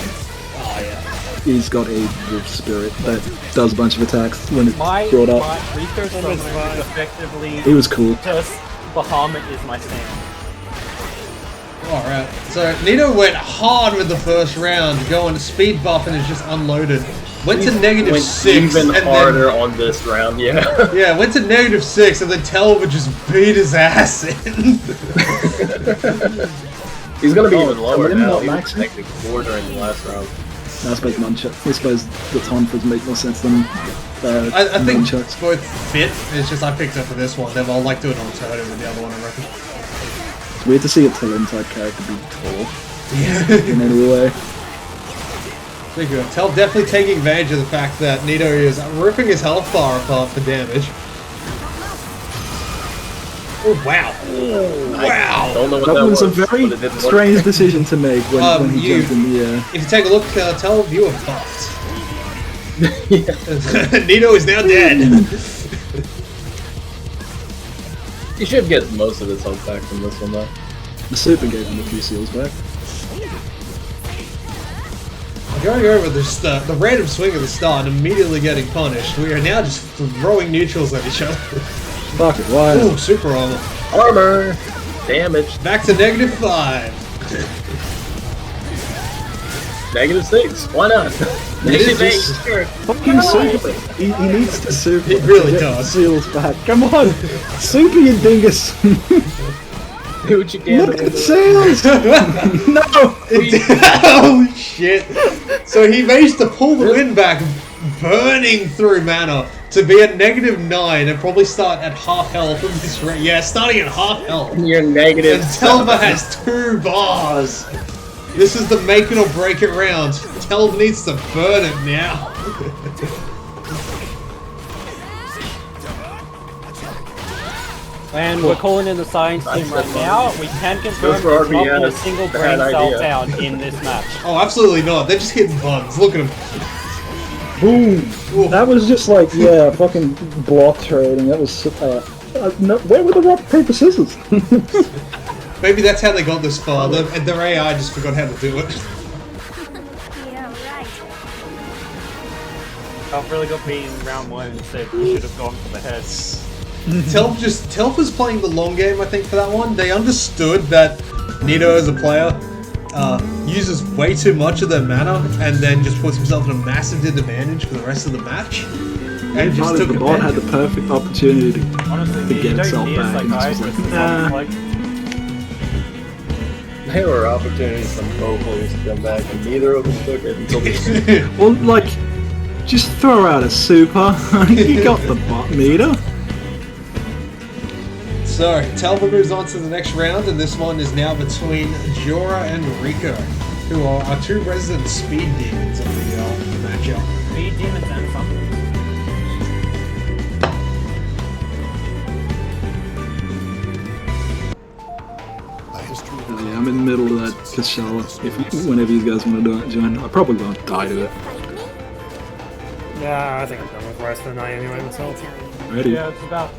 [SPEAKER 1] Oh yeah.
[SPEAKER 3] He's got a wolf spirit that does a bunch of attacks when it's
[SPEAKER 5] My
[SPEAKER 3] brought up.
[SPEAKER 5] research summoner is effectively
[SPEAKER 3] He was cool.
[SPEAKER 5] just Bahamut is my stand.
[SPEAKER 1] Alright, so Nito went hard with the first round, going speed buff and is just unloaded. Went to negative
[SPEAKER 2] Went
[SPEAKER 1] 6
[SPEAKER 2] even
[SPEAKER 1] and
[SPEAKER 2] harder
[SPEAKER 1] then,
[SPEAKER 2] on this round, yeah.
[SPEAKER 1] yeah, went to negative 6 and then Telva just beat his ass in.
[SPEAKER 2] He's gonna be even lower
[SPEAKER 3] him
[SPEAKER 2] now.
[SPEAKER 3] not
[SPEAKER 2] He was
[SPEAKER 3] maxing?
[SPEAKER 2] negative 4 during the last round.
[SPEAKER 3] I suppose nunchuck. I suppose the tonfas make more sense than
[SPEAKER 1] I think
[SPEAKER 3] nunchucks.
[SPEAKER 1] both fit. It's just I picked up for this one. Then I'll like doing alternative with the other one, I reckon.
[SPEAKER 3] It's weird to see a Talon type character be tall
[SPEAKER 1] Yeah.
[SPEAKER 3] in any way.
[SPEAKER 1] Pretty good. Tel definitely taking advantage of the fact that Nito is ripping his health bar apart for damage. Oh, wow. Wow.
[SPEAKER 2] Don't know what
[SPEAKER 3] That was a very
[SPEAKER 2] but it didn't work.
[SPEAKER 3] strange decision to make when he jumped in the air.
[SPEAKER 1] If you take a look, Tel, you are buffed.
[SPEAKER 2] Yeah.
[SPEAKER 1] Nito is now dead.
[SPEAKER 2] He should get most of his health back from this one, though.
[SPEAKER 3] The super gave him a few seals back.
[SPEAKER 1] Going over this, the random swing at the start and immediately getting punished, we are now just throwing neutrals at each other.
[SPEAKER 3] Fuck it, why?
[SPEAKER 1] Ooh, super armor.
[SPEAKER 2] Armor! Damage.
[SPEAKER 1] Back to negative 5.
[SPEAKER 2] Negative 6. Why not? Negative 8. Sure.
[SPEAKER 3] Fucking super! He needs to super.
[SPEAKER 1] He really
[SPEAKER 3] to get
[SPEAKER 1] does.
[SPEAKER 3] Seals back. Come on! Super, you dingus!
[SPEAKER 2] Do what you can.
[SPEAKER 3] Look at the seals! No!
[SPEAKER 1] Holy shit! So he managed to pull the win back, burning through mana to be at negative 9 and probably start at half health in this round. Yeah, starting at half health.
[SPEAKER 2] You're negative.
[SPEAKER 1] And Telva has 2 bars. This is the make it or break it round. Telva needs to burn it now.
[SPEAKER 5] And we're calling in the science team right now. We can confirm
[SPEAKER 2] for
[SPEAKER 5] there's not been a
[SPEAKER 2] RBS.
[SPEAKER 5] single
[SPEAKER 2] Bad
[SPEAKER 5] brain cell
[SPEAKER 2] idea.
[SPEAKER 5] found in this match.
[SPEAKER 1] Oh, absolutely not. They're just hitting bugs. Look at them.
[SPEAKER 3] Boom! That was just like, yeah, fucking block trading. That was, no, where were the rock, paper, scissors?
[SPEAKER 1] Maybe that's how they got this far. Their AI just forgot how to do it.
[SPEAKER 5] I've really got beaten in round 1 and said we should have gone for the heads.
[SPEAKER 1] Telf was playing the long game, I think, for that one. They understood that Nito as a player uses way too much of their mana and then just puts himself in a massive disadvantage for the rest of the match. And just took
[SPEAKER 3] the bot had
[SPEAKER 1] advantage.
[SPEAKER 3] the perfect opportunity to
[SPEAKER 5] Honestly,
[SPEAKER 3] get
[SPEAKER 5] you don't
[SPEAKER 3] itself
[SPEAKER 5] need a
[SPEAKER 3] back. And it's
[SPEAKER 5] psychiatrist
[SPEAKER 3] just
[SPEAKER 5] to
[SPEAKER 3] like,
[SPEAKER 5] like,
[SPEAKER 2] There were opportunities from both players to come back, and neither of them took it until the
[SPEAKER 3] well, like, just throw out a super. You got the bot meter.
[SPEAKER 1] So, Telva moves on to the next round, and this one is now between Jorah and Rico, who are our 2 resident speed demons of the matchup.
[SPEAKER 5] speed demons and something.
[SPEAKER 3] Yeah, I'm in the middle of that Kashala. Whenever you guys want to join, I probably won't die to it.
[SPEAKER 4] Yeah, I think I'm done with Rise of the Night anyway myself.
[SPEAKER 3] Ready?
[SPEAKER 5] Yeah, it's about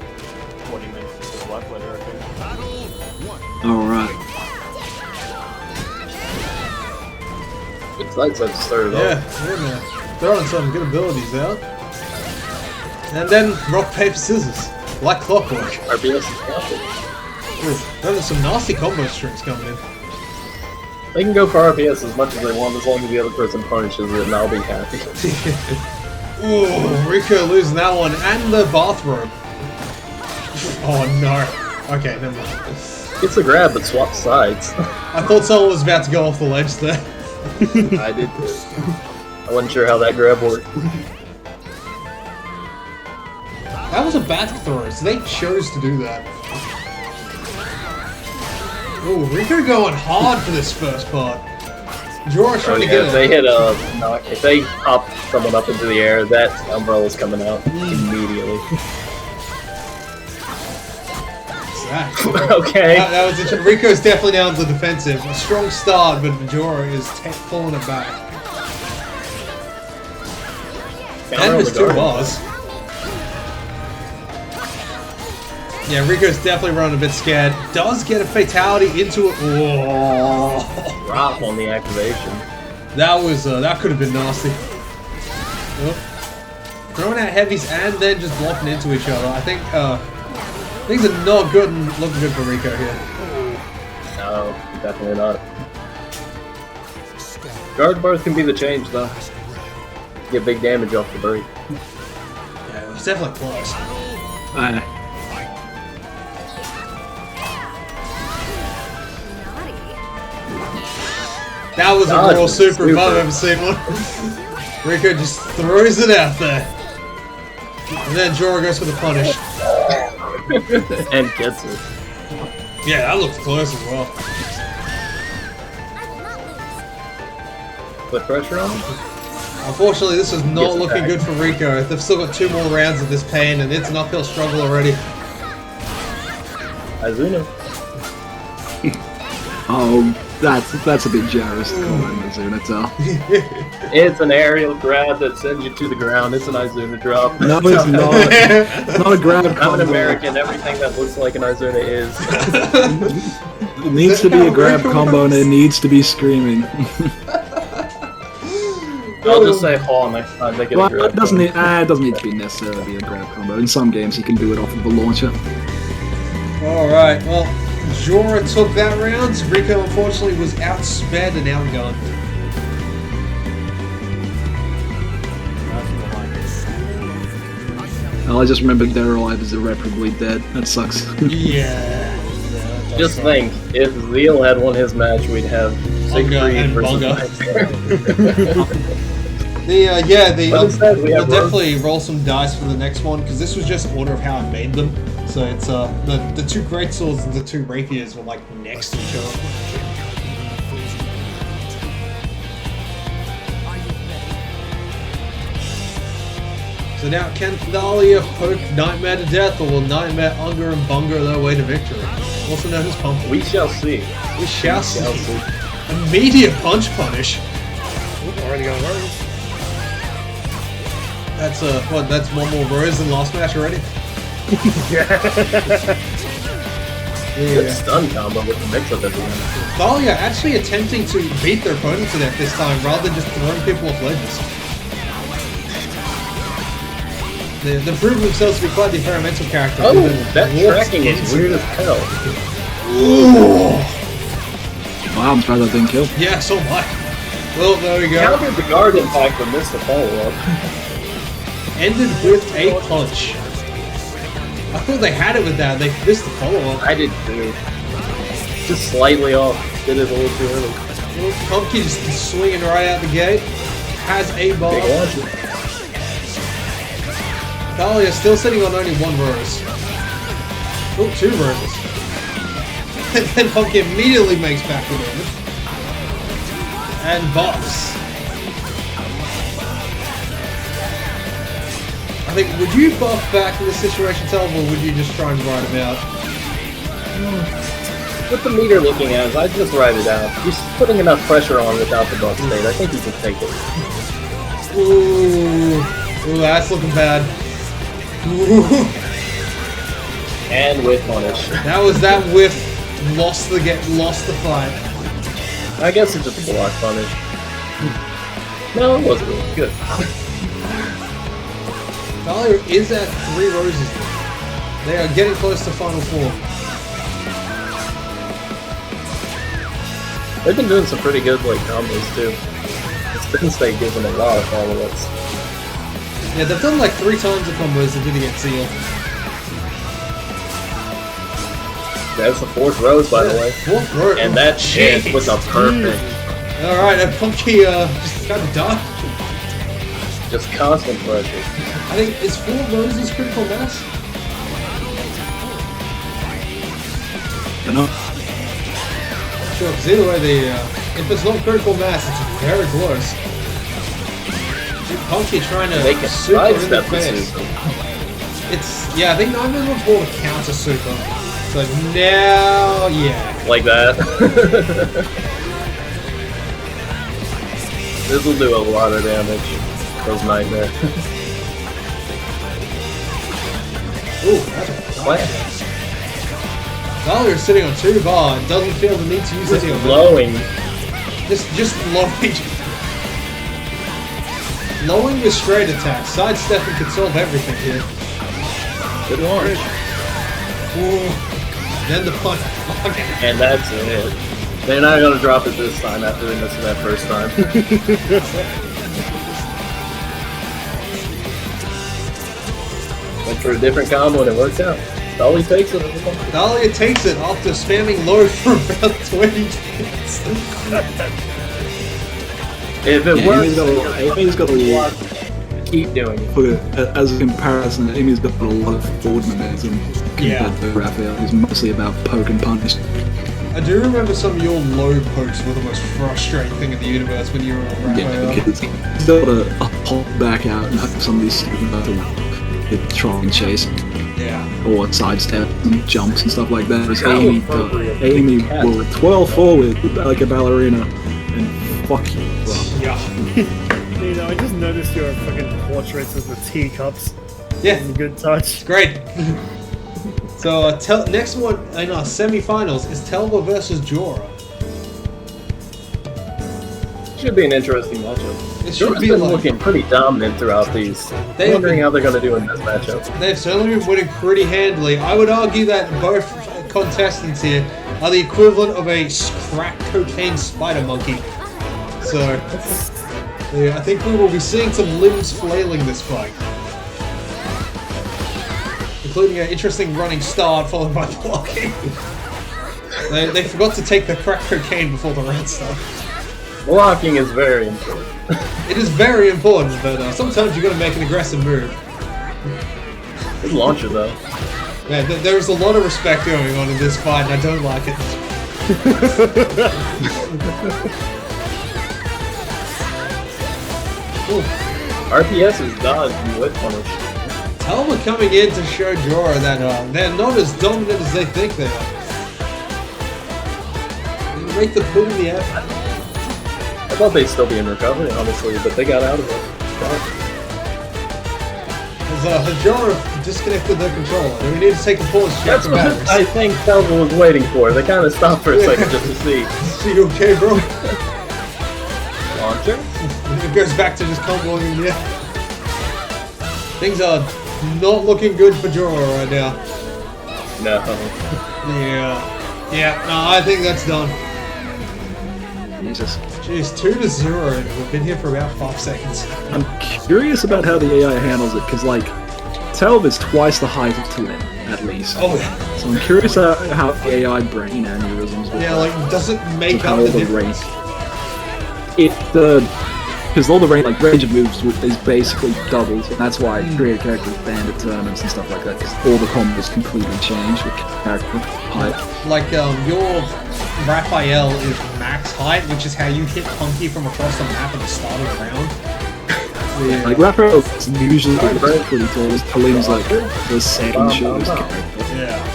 [SPEAKER 5] 40 minutes left later, I think.
[SPEAKER 3] Alright.
[SPEAKER 2] good fights I've started
[SPEAKER 1] Yeah,
[SPEAKER 2] off.
[SPEAKER 1] yeah, man. Throwing some good abilities out. And then rock, paper, scissors. Like clockwork.
[SPEAKER 2] RBS is counted.
[SPEAKER 1] Ooh, those are some nasty combo strings coming in.
[SPEAKER 2] They can go for RPS as much as they want, as long as the other person punishes it, and I'll be happy.
[SPEAKER 1] Ooh, Rico losing that one, and the bathrobe. Oh no. Okay, never mind.
[SPEAKER 2] Gets a grab, but swaps sides.
[SPEAKER 1] I thought someone was about to go off the ledge there.
[SPEAKER 2] I did. I wasn't sure how that grab worked.
[SPEAKER 1] That was a back throw, so they chose to do that. Ooh, Rico going hard for this first part. Jorah's trying to get
[SPEAKER 2] If they hit a knock, if they pop someone up into the air, that umbrella's coming out immediately. Okay.
[SPEAKER 1] That was interesting. Rico's definitely down to the defensive. A strong start, but Jorah is pulling it back. And there's 2 bars. Yeah, Rico's definitely running a bit scared. Does get a fatality into it. Whoa.
[SPEAKER 2] Drop on the activation.
[SPEAKER 1] That was that could have been nasty. Oh. Throwing out heavies and then just blocking into each other. I think things are not good and looking good for Rico here.
[SPEAKER 2] No, definitely not. Guard bars can be the change, though. Get big damage off the break.
[SPEAKER 1] Yeah, it was definitely close. That was a
[SPEAKER 2] Dodge
[SPEAKER 1] raw
[SPEAKER 2] was
[SPEAKER 1] super if I've
[SPEAKER 2] super.
[SPEAKER 1] ever seen one. Rico just throws it out there. And then Jorah goes for the punish.
[SPEAKER 2] And gets it.
[SPEAKER 1] Yeah, that looks close as well.
[SPEAKER 2] Put pressure on him?
[SPEAKER 1] Unfortunately, this is not
[SPEAKER 2] Gets
[SPEAKER 1] looking
[SPEAKER 2] back.
[SPEAKER 1] good for Rico. They've still got 2 more rounds of this pain, and it's an uphill struggle already.
[SPEAKER 2] Azuna.
[SPEAKER 3] Oh, that's a bit generous to call it Azuna tell.
[SPEAKER 2] It's an aerial grab that sends you to the ground. It's an Izuna drop.
[SPEAKER 3] No, it's not. It's not a grab
[SPEAKER 2] I'm
[SPEAKER 3] combo.
[SPEAKER 2] an American. Everything that looks like an Izuna is.
[SPEAKER 3] It needs to be a grab combo and it needs to be screaming.
[SPEAKER 2] I'll just say Hall next time they get a
[SPEAKER 3] Well,
[SPEAKER 2] grab.
[SPEAKER 3] it doesn't need to be necessarily a grab combo. In some games, you can do it off of a launcher.
[SPEAKER 1] Alright, well, Jorah took that round. Rico, unfortunately, was outsped and outgunned.
[SPEAKER 3] Oh, I just remembered Dead or Alive is irreparably dead. That sucks.
[SPEAKER 1] Yeah.
[SPEAKER 2] Just think, if Zeal had won his match, we'd have
[SPEAKER 1] Bunga
[SPEAKER 2] Siegfried
[SPEAKER 1] and
[SPEAKER 2] versus
[SPEAKER 1] Bunga.
[SPEAKER 2] Nightmare. But instead, we
[SPEAKER 1] we'll
[SPEAKER 2] have
[SPEAKER 1] definitely roll some dice for the next one, because this was just order of how I made them. So it's the 2 greatswords and the 2 rapiers were like next to each other. So now, can Thalia poke Nightmare to death, or will Nightmare Unger and Bunga their way to victory? Also known as Pumpkin.
[SPEAKER 2] We shall see.
[SPEAKER 1] We shall see. Immediate punch punish.
[SPEAKER 4] Ooh, already got Rose.
[SPEAKER 1] That's what? That's 1 more Rose than last match already.
[SPEAKER 2] Good stun combo with the mix-up at the end.
[SPEAKER 1] Thalia actually attempting to beat their opponent to death this time, rather than just throwing people off ledges. They've proven themselves to be quite the experimental character.
[SPEAKER 2] Oh,
[SPEAKER 1] They've
[SPEAKER 2] that
[SPEAKER 1] walked
[SPEAKER 2] tracking is
[SPEAKER 1] into
[SPEAKER 2] weird as
[SPEAKER 1] that.
[SPEAKER 2] hell.
[SPEAKER 1] Ooh.
[SPEAKER 3] Wow, I'm surprised that didn't kill.
[SPEAKER 1] Yeah, so much. Well, there we go.
[SPEAKER 2] Countered the guard impact but missed the follow-up.
[SPEAKER 1] Ended with a punch. I thought they had it with that. They missed the follow-up.
[SPEAKER 2] I did too. Just slightly off. Did it a little too early.
[SPEAKER 1] Pumpkin just swinging right out the gate. Has a
[SPEAKER 2] Big
[SPEAKER 1] bomb.
[SPEAKER 2] launch.
[SPEAKER 1] Thalia still sitting on only 1 rose. Oh, 2 roses. And then Pumpkin immediately makes back the damage. And buffs. I think, would you buff back in this situation, Tom, or would you just try and ride him out?
[SPEAKER 2] With the meter looking at us, I'd just ride it out. He's putting enough pressure on without the buff state. I think he can take it.
[SPEAKER 1] Ooh, that's looking bad. Ooh.
[SPEAKER 2] And with punish.
[SPEAKER 1] That was that whiff. Lost the fight.
[SPEAKER 2] I guess it's just a block punish. No, it wasn't really good.
[SPEAKER 1] Thalia is at 3 roses now. They are getting close to Final 4.
[SPEAKER 2] They've been doing some pretty good like combos too. The spin state gives them a lot of follow-ups.
[SPEAKER 1] Yeah, they've done like 3 times the combos they did against Seal.
[SPEAKER 2] That's the 4th rose, by the way.
[SPEAKER 1] 4th row.
[SPEAKER 2] And that shit was a perfect.
[SPEAKER 1] Alright, and Punky just kind of died.
[SPEAKER 2] Just constant pressure.
[SPEAKER 1] I think, is 4 roses critical mass?
[SPEAKER 3] I know.
[SPEAKER 1] Sure, because either way, if it's not critical mass, it's very close. Punky trying to
[SPEAKER 2] They can
[SPEAKER 1] super in the
[SPEAKER 2] sidestep the
[SPEAKER 1] face.
[SPEAKER 2] super.
[SPEAKER 1] It's, yeah, I think Nightmare's one's more to counter super. So now, yeah.
[SPEAKER 2] Like that. This will do a lot of damage. Those Nightmare.
[SPEAKER 1] Ooh, that's a
[SPEAKER 2] What?
[SPEAKER 1] Thalier's sitting on 2 bar and doesn't feel the need to use any of it.
[SPEAKER 2] Blowing.
[SPEAKER 1] Just lowing. Lowing with straight attacks. Sidestepping could solve everything here.
[SPEAKER 2] Good launch.
[SPEAKER 1] Ooh. Then the punch.
[SPEAKER 2] And that's it. They're not gonna drop it this time after they missed it that first time. for a different combo and it works out. Dolly takes it.
[SPEAKER 1] Dahlia takes it after spamming low for about 20 minutes.
[SPEAKER 2] If it works,
[SPEAKER 3] Amy's got a lot.
[SPEAKER 2] keep doing it.
[SPEAKER 3] As a comparison, Amy's got a lot of forward momentum compared to Raphael, who's mostly about poke and punish.
[SPEAKER 1] I do remember some of your low pokes were the most frustrating thing in the universe when you were on Raphael.
[SPEAKER 3] Yeah, because he's got to hop back out and hope some of these students try and chase
[SPEAKER 1] Yeah.
[SPEAKER 3] or sidestep and jumps and stuff like that. Whereas
[SPEAKER 2] How
[SPEAKER 3] Amy
[SPEAKER 2] appropriate.
[SPEAKER 3] will twirl forward like a ballerina and fuck you up.
[SPEAKER 1] Yeah.
[SPEAKER 4] You know, I just noticed your fucking portraits of the teacups.
[SPEAKER 1] Yeah.
[SPEAKER 4] It's a good touch.
[SPEAKER 1] Great. So next one in our semi-finals is Telva versus Jorah.
[SPEAKER 2] Should be an interesting matchup.
[SPEAKER 1] It should
[SPEAKER 2] Jorah's
[SPEAKER 1] be
[SPEAKER 2] been
[SPEAKER 1] like
[SPEAKER 2] looking pretty dominant throughout these.
[SPEAKER 1] They've
[SPEAKER 2] I'm wondering
[SPEAKER 1] been-
[SPEAKER 2] how they're going to do in this matchup.
[SPEAKER 1] they've certainly been winning pretty handily. I would argue that both contestants here are the equivalent of a crack cocaine spider monkey. So yeah, I think we will be seeing some limbs flailing this fight. Including an interesting running start followed by blocking. They forgot to take the crack cocaine before the red stuff.
[SPEAKER 2] Blocking is very important.
[SPEAKER 1] It is very important, but sometimes you gotta make an aggressive move.
[SPEAKER 2] Good launcher though.
[SPEAKER 1] Yeah, there's a lot of respect going on in this fight, and I don't like it. Ooh.
[SPEAKER 2] RPS is dodge and whip punish.
[SPEAKER 1] Telva coming in to show Jorah that they're not as dominant as they think they are. They make the boom in the air.
[SPEAKER 2] I thought they'd still be in recovery, honestly, but they got out of it.
[SPEAKER 1] Has Jorah disconnected their controller? Do we need to take a pause to check
[SPEAKER 2] That's
[SPEAKER 1] the
[SPEAKER 2] what
[SPEAKER 1] batteries?
[SPEAKER 2] I think Telva was waiting for. They kind of stopped for a second just to see.
[SPEAKER 1] See you okay, bro?
[SPEAKER 2] Launcher?
[SPEAKER 1] It goes back to just comboing in the air. Things are not looking good for Jorah right now.
[SPEAKER 2] No.
[SPEAKER 1] Yeah, no, I think that's done.
[SPEAKER 3] Jesus.
[SPEAKER 1] Jeez, 2-0, and we've been here for about 5 seconds.
[SPEAKER 3] I'm curious about how the AI handles it, because, like, Telv is twice the height of Tulin, at least.
[SPEAKER 1] Oh,
[SPEAKER 3] So I'm curious how the AI brain aneurysms will
[SPEAKER 1] yeah, like, does it make
[SPEAKER 3] how
[SPEAKER 1] up
[SPEAKER 3] all
[SPEAKER 1] the
[SPEAKER 3] the
[SPEAKER 1] difference?
[SPEAKER 3] because all the range of moves is basically doubled, and that's why creative characters banned at tournaments and stuff like that, because all the combos completely change with character height.
[SPEAKER 1] Like, your Raphael is max height, which is how you hit Punky from across the map at the start of the round. Yeah.
[SPEAKER 3] Like Raphael is usually pretty tall, Tulin's like the second shortest character.
[SPEAKER 1] Yeah.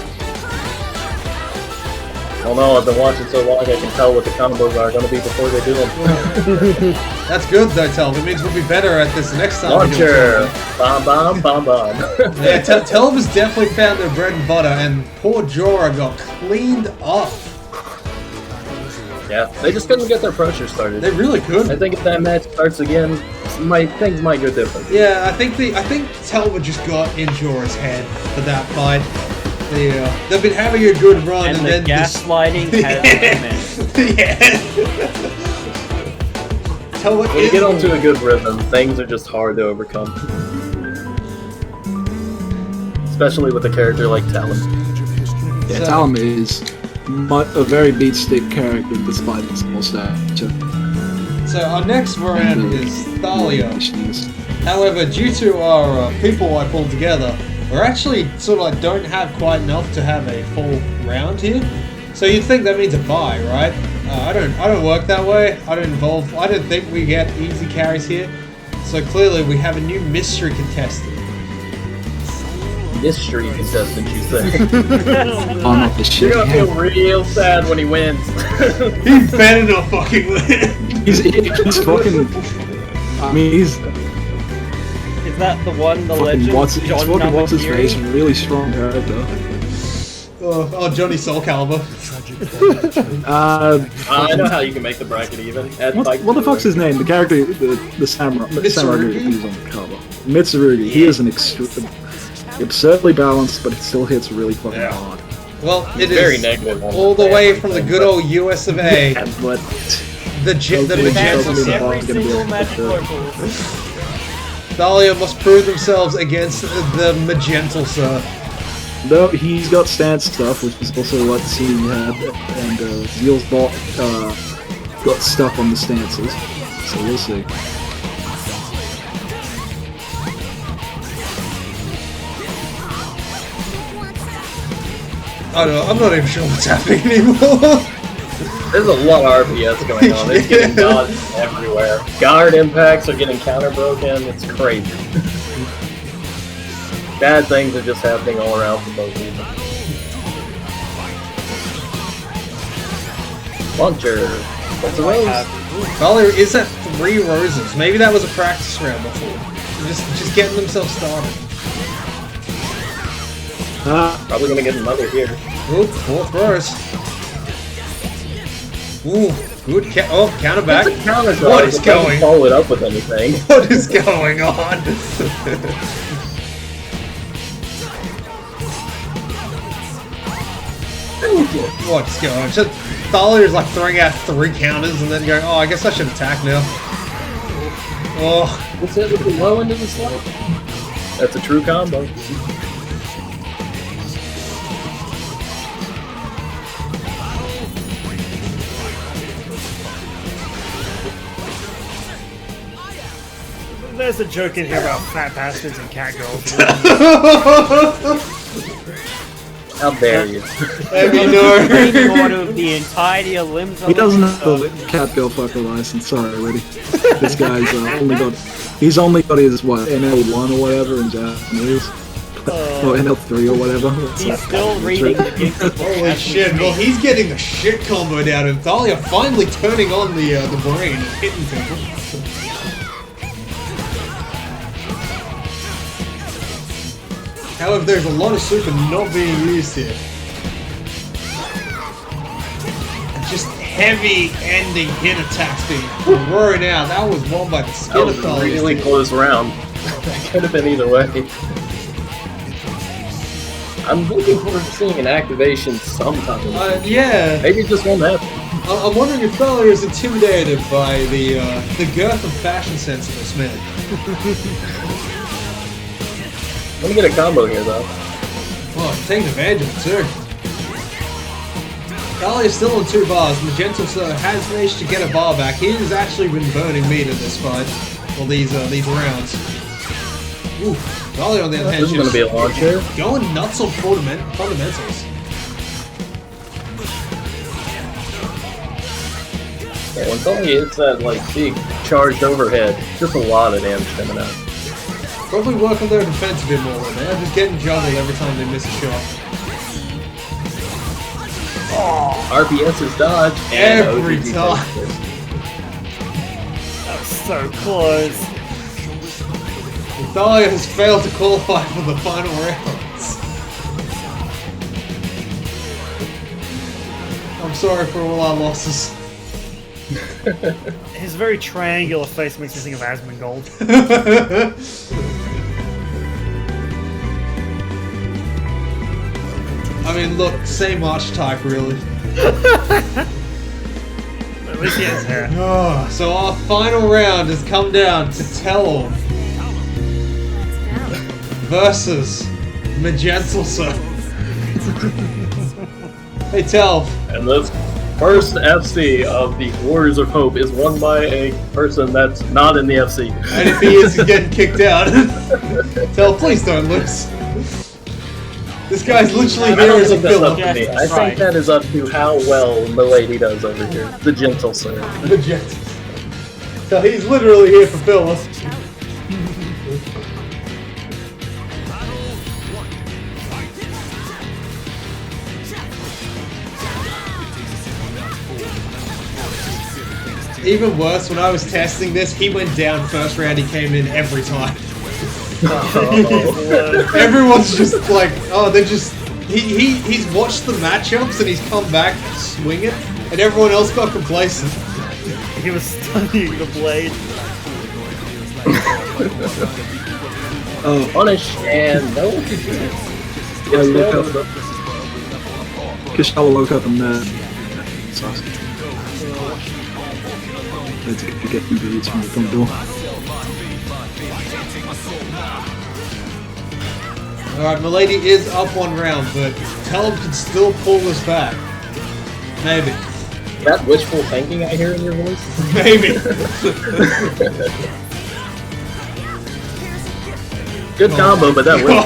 [SPEAKER 2] Well, no, I've been watching so long, I can tell what the combos are going to be before they do them.
[SPEAKER 1] That's good, though, Telv. It means we'll be better at this next time.
[SPEAKER 2] Launcher! Bomb, bomb, bomb, bomb.
[SPEAKER 1] Yeah, Telv has definitely found their bread and butter, and poor Jorah got cleaned up.
[SPEAKER 2] Yeah, they just couldn't get their pressure started.
[SPEAKER 1] They really could.
[SPEAKER 2] I think if that match starts again, things might go different.
[SPEAKER 1] Yeah, I think Telva just got in Jorah's head for that fight. They've been having a good run,
[SPEAKER 5] And the
[SPEAKER 1] then
[SPEAKER 5] gaslighting has commenced.
[SPEAKER 1] yeah. Telva
[SPEAKER 2] When you get onto a good rhythm, things are just hard to overcome. Especially with a character like Talon.
[SPEAKER 3] Yeah, Talon is a very beat stick character despite his small stature.
[SPEAKER 1] So our next round is Thalia.
[SPEAKER 3] Issues.
[SPEAKER 1] However, due to our people I pulled together, we're actually sort of like don't have quite enough to have a full round here. So you'd think that means a bye, right? I don't work that way. I don't think we get easy carries here. So clearly we have a new mystery contestant.
[SPEAKER 2] Mystery contestant, you say.
[SPEAKER 3] Oh, not the shit.
[SPEAKER 2] You're gonna feel real sad when he wins.
[SPEAKER 1] He better not fucking win.
[SPEAKER 3] He's fucking. I mean, he's
[SPEAKER 5] Is that the one, the
[SPEAKER 3] fucking
[SPEAKER 5] legend?
[SPEAKER 3] what's his
[SPEAKER 5] Namatiri?
[SPEAKER 3] face? Really strong character.
[SPEAKER 1] Oh, Johnny Soul Calibur.
[SPEAKER 2] I know how you can make the bracket even. Add
[SPEAKER 3] What
[SPEAKER 2] Mike
[SPEAKER 3] the
[SPEAKER 2] to
[SPEAKER 3] fuck's
[SPEAKER 2] it.
[SPEAKER 3] his name? The character, the samurai
[SPEAKER 1] Mitsurugi?
[SPEAKER 3] who's on the cover. Mitsurugi. He is an absurdly balanced, but it still hits really fucking
[SPEAKER 1] Yeah.
[SPEAKER 3] hard.
[SPEAKER 1] Well, it
[SPEAKER 2] Very
[SPEAKER 1] is
[SPEAKER 2] negative on
[SPEAKER 1] all the
[SPEAKER 2] that.
[SPEAKER 1] way from the good old US of A.
[SPEAKER 3] And but
[SPEAKER 1] The
[SPEAKER 3] Totally
[SPEAKER 1] magenta.
[SPEAKER 3] Totally
[SPEAKER 5] Every
[SPEAKER 3] gonna be
[SPEAKER 5] single
[SPEAKER 3] a-
[SPEAKER 5] magic circle.
[SPEAKER 1] Thalia must prove themselves against the Magental Sir.
[SPEAKER 3] No, he's got stance stuff, which is also what C had, and Zeal's bot got stuck on the stances, so we'll see.
[SPEAKER 1] I don't know, I'm not even sure what's happening anymore.
[SPEAKER 2] There's a lot of RPS going on. It's getting dodged everywhere. Guard impacts are getting counter broken. It's crazy. Bad things are just happening all around for both people. Launcher. What's a rose?
[SPEAKER 1] Thalia is at 3 roses. Maybe that was a practice round before. Just getting themselves started.
[SPEAKER 2] Probably gonna get another here.
[SPEAKER 1] Ooh, 4th rose. Ooh, good counter back.
[SPEAKER 2] It's a counter drive,
[SPEAKER 1] What is
[SPEAKER 2] it doesn't
[SPEAKER 1] going?
[SPEAKER 2] follow it up with anything.
[SPEAKER 1] What is going on? What's going on? Thalia is like throwing out 3 counters and then going, oh, I guess I should attack now. Oh,
[SPEAKER 2] What's it with the low end of the slide? That's a true combo.
[SPEAKER 4] There's a joke in here about fat bastards and cat girls.
[SPEAKER 2] How dare you?
[SPEAKER 5] Reading order of the entirety of limbs.
[SPEAKER 3] He doesn't have a cat girl fucker license, sorry, Liddy. This guy's he's only got his, what, NL1 or whatever in Japanese. Or NL3 or whatever.
[SPEAKER 5] He's still reading the Jinky.
[SPEAKER 1] holy shit. Well, he's getting the shit comboed out of Thalia, finally turning on the brain and hitting people. However, there's a lot of super not being used here. And just heavy ending hit attacks being roaring out. That was won by the
[SPEAKER 2] That
[SPEAKER 1] skin
[SPEAKER 2] was
[SPEAKER 1] of
[SPEAKER 2] a
[SPEAKER 1] Thalia's
[SPEAKER 2] really
[SPEAKER 1] team.
[SPEAKER 2] close round. That could have been either way. I'm looking forward to seeing an activation sometime.
[SPEAKER 1] Yeah.
[SPEAKER 2] Maybe it just won't happen.
[SPEAKER 1] I'm wondering if Thalia is intimidated by the girth and fashion sense of this man.
[SPEAKER 2] Let me get a combo here, though.
[SPEAKER 1] Oh, taking advantage of it too. Thalia's still on 2 bars. Magental Sir has managed to get a bar back. He has actually been burning meat in this fight. Well, these rounds. Ooh, Thalia on the other hand,
[SPEAKER 2] This is going to be a launcher.
[SPEAKER 1] going nuts on fundamentals.
[SPEAKER 2] Yeah, when Tony hits that, like, big charged overhead, just a lot of damage coming out.
[SPEAKER 1] Probably work on their defense a bit more. They're just getting juggled every time they miss a shot.
[SPEAKER 2] RPS is dodge. And
[SPEAKER 1] Every
[SPEAKER 2] OGG
[SPEAKER 1] time.
[SPEAKER 2] takes it.
[SPEAKER 4] That was so close.
[SPEAKER 1] Thalia has failed to qualify for the final rounds. I'm sorry for all our losses.
[SPEAKER 4] His very triangular face makes me think of Asmongold.
[SPEAKER 1] I mean, look, same archetype, really.
[SPEAKER 4] At least he has hair.
[SPEAKER 1] Oh, so our final round has come down to Tell versus Magental Sir. Hey, Tell.
[SPEAKER 2] And this first FC of the Warriors of Hope is won by a person that's not in the FC.
[SPEAKER 1] And if he is, he's getting kicked out. Tell, please don't lose. This guy's literally
[SPEAKER 2] I
[SPEAKER 1] here
[SPEAKER 2] don't
[SPEAKER 1] as a
[SPEAKER 2] think that's
[SPEAKER 1] filler.
[SPEAKER 2] up to me. I
[SPEAKER 5] Right.
[SPEAKER 2] think that is up to how well Milady does over here. The Gentle Sir.
[SPEAKER 1] Magental. So he's literally here for filler. Even worse, when I was testing this, he went down first round, he came in every time. Everyone's just like, oh, they're just... He's watched the matchups and he's come back swinging, and everyone else got complacent.
[SPEAKER 4] He was studying the blade.
[SPEAKER 3] Oh,
[SPEAKER 2] Punish and no.
[SPEAKER 3] I look up. Kishala woke up and Sasuke. Let's get the beads from the front door.
[SPEAKER 1] Alright, Milady is up 1 round, but Telv can still pull this back. Maybe.
[SPEAKER 2] That wishful thinking I hear in your voice?
[SPEAKER 1] Maybe.
[SPEAKER 2] Good combo, but that wish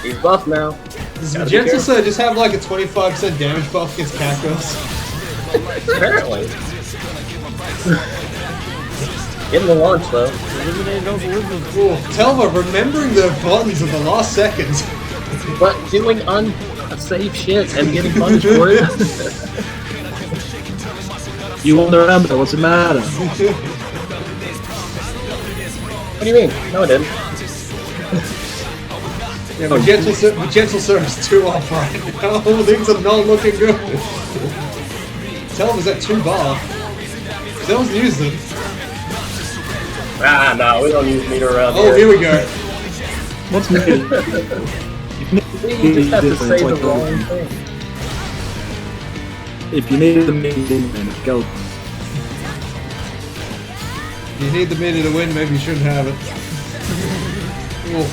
[SPEAKER 2] He's buff now.
[SPEAKER 1] Does Magenta Sir just have like a 25% damage buff against cat girls?
[SPEAKER 2] Apparently. Getting the launch though.
[SPEAKER 1] Ooh, Telva remembering the buttons at the last second.
[SPEAKER 2] But doing unsafe shit and getting punished for it.
[SPEAKER 3] You won the remember, what's the matter?
[SPEAKER 2] What do you mean? No, I didn't.
[SPEAKER 1] Yeah, Magenta Sir is 2 off right now. Things are not looking good. Telva's at 2 bar. Telva's used it.
[SPEAKER 2] Ah, no, we don't use meter around
[SPEAKER 1] Oh, here we go.
[SPEAKER 3] What's meter?
[SPEAKER 2] You just have to say the wrong thing.
[SPEAKER 3] If you need the meter, then go.
[SPEAKER 1] If you need the meter to win, maybe you shouldn't have it. Ooh.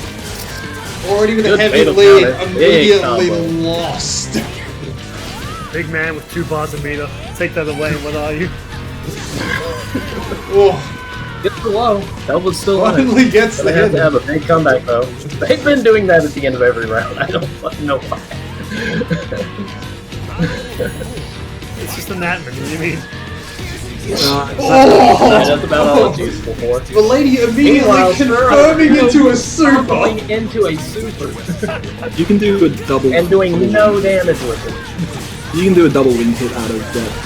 [SPEAKER 1] Already with a
[SPEAKER 2] Good
[SPEAKER 1] heavy
[SPEAKER 2] fatal
[SPEAKER 1] lead,
[SPEAKER 2] counter.
[SPEAKER 1] immediately
[SPEAKER 2] Big combo.
[SPEAKER 1] lost.
[SPEAKER 4] Big man with 2 bars of meter. Take that away, what are you?
[SPEAKER 1] Oh,
[SPEAKER 2] Get the low. That was still on.
[SPEAKER 1] finally gets the
[SPEAKER 2] They have
[SPEAKER 1] hit.
[SPEAKER 2] to have a big comeback though. They've been doing that at the end of every round. I don't fucking know why.
[SPEAKER 4] It's just a Natman, what do you mean?
[SPEAKER 2] Yeah, that's about all it's useful for.
[SPEAKER 1] The lady immediately
[SPEAKER 2] Meanwhile,
[SPEAKER 1] confirming into a super.
[SPEAKER 2] Going into a super
[SPEAKER 3] You can do a double.
[SPEAKER 2] and doing no damage with it.
[SPEAKER 3] You can do a double wing hit out of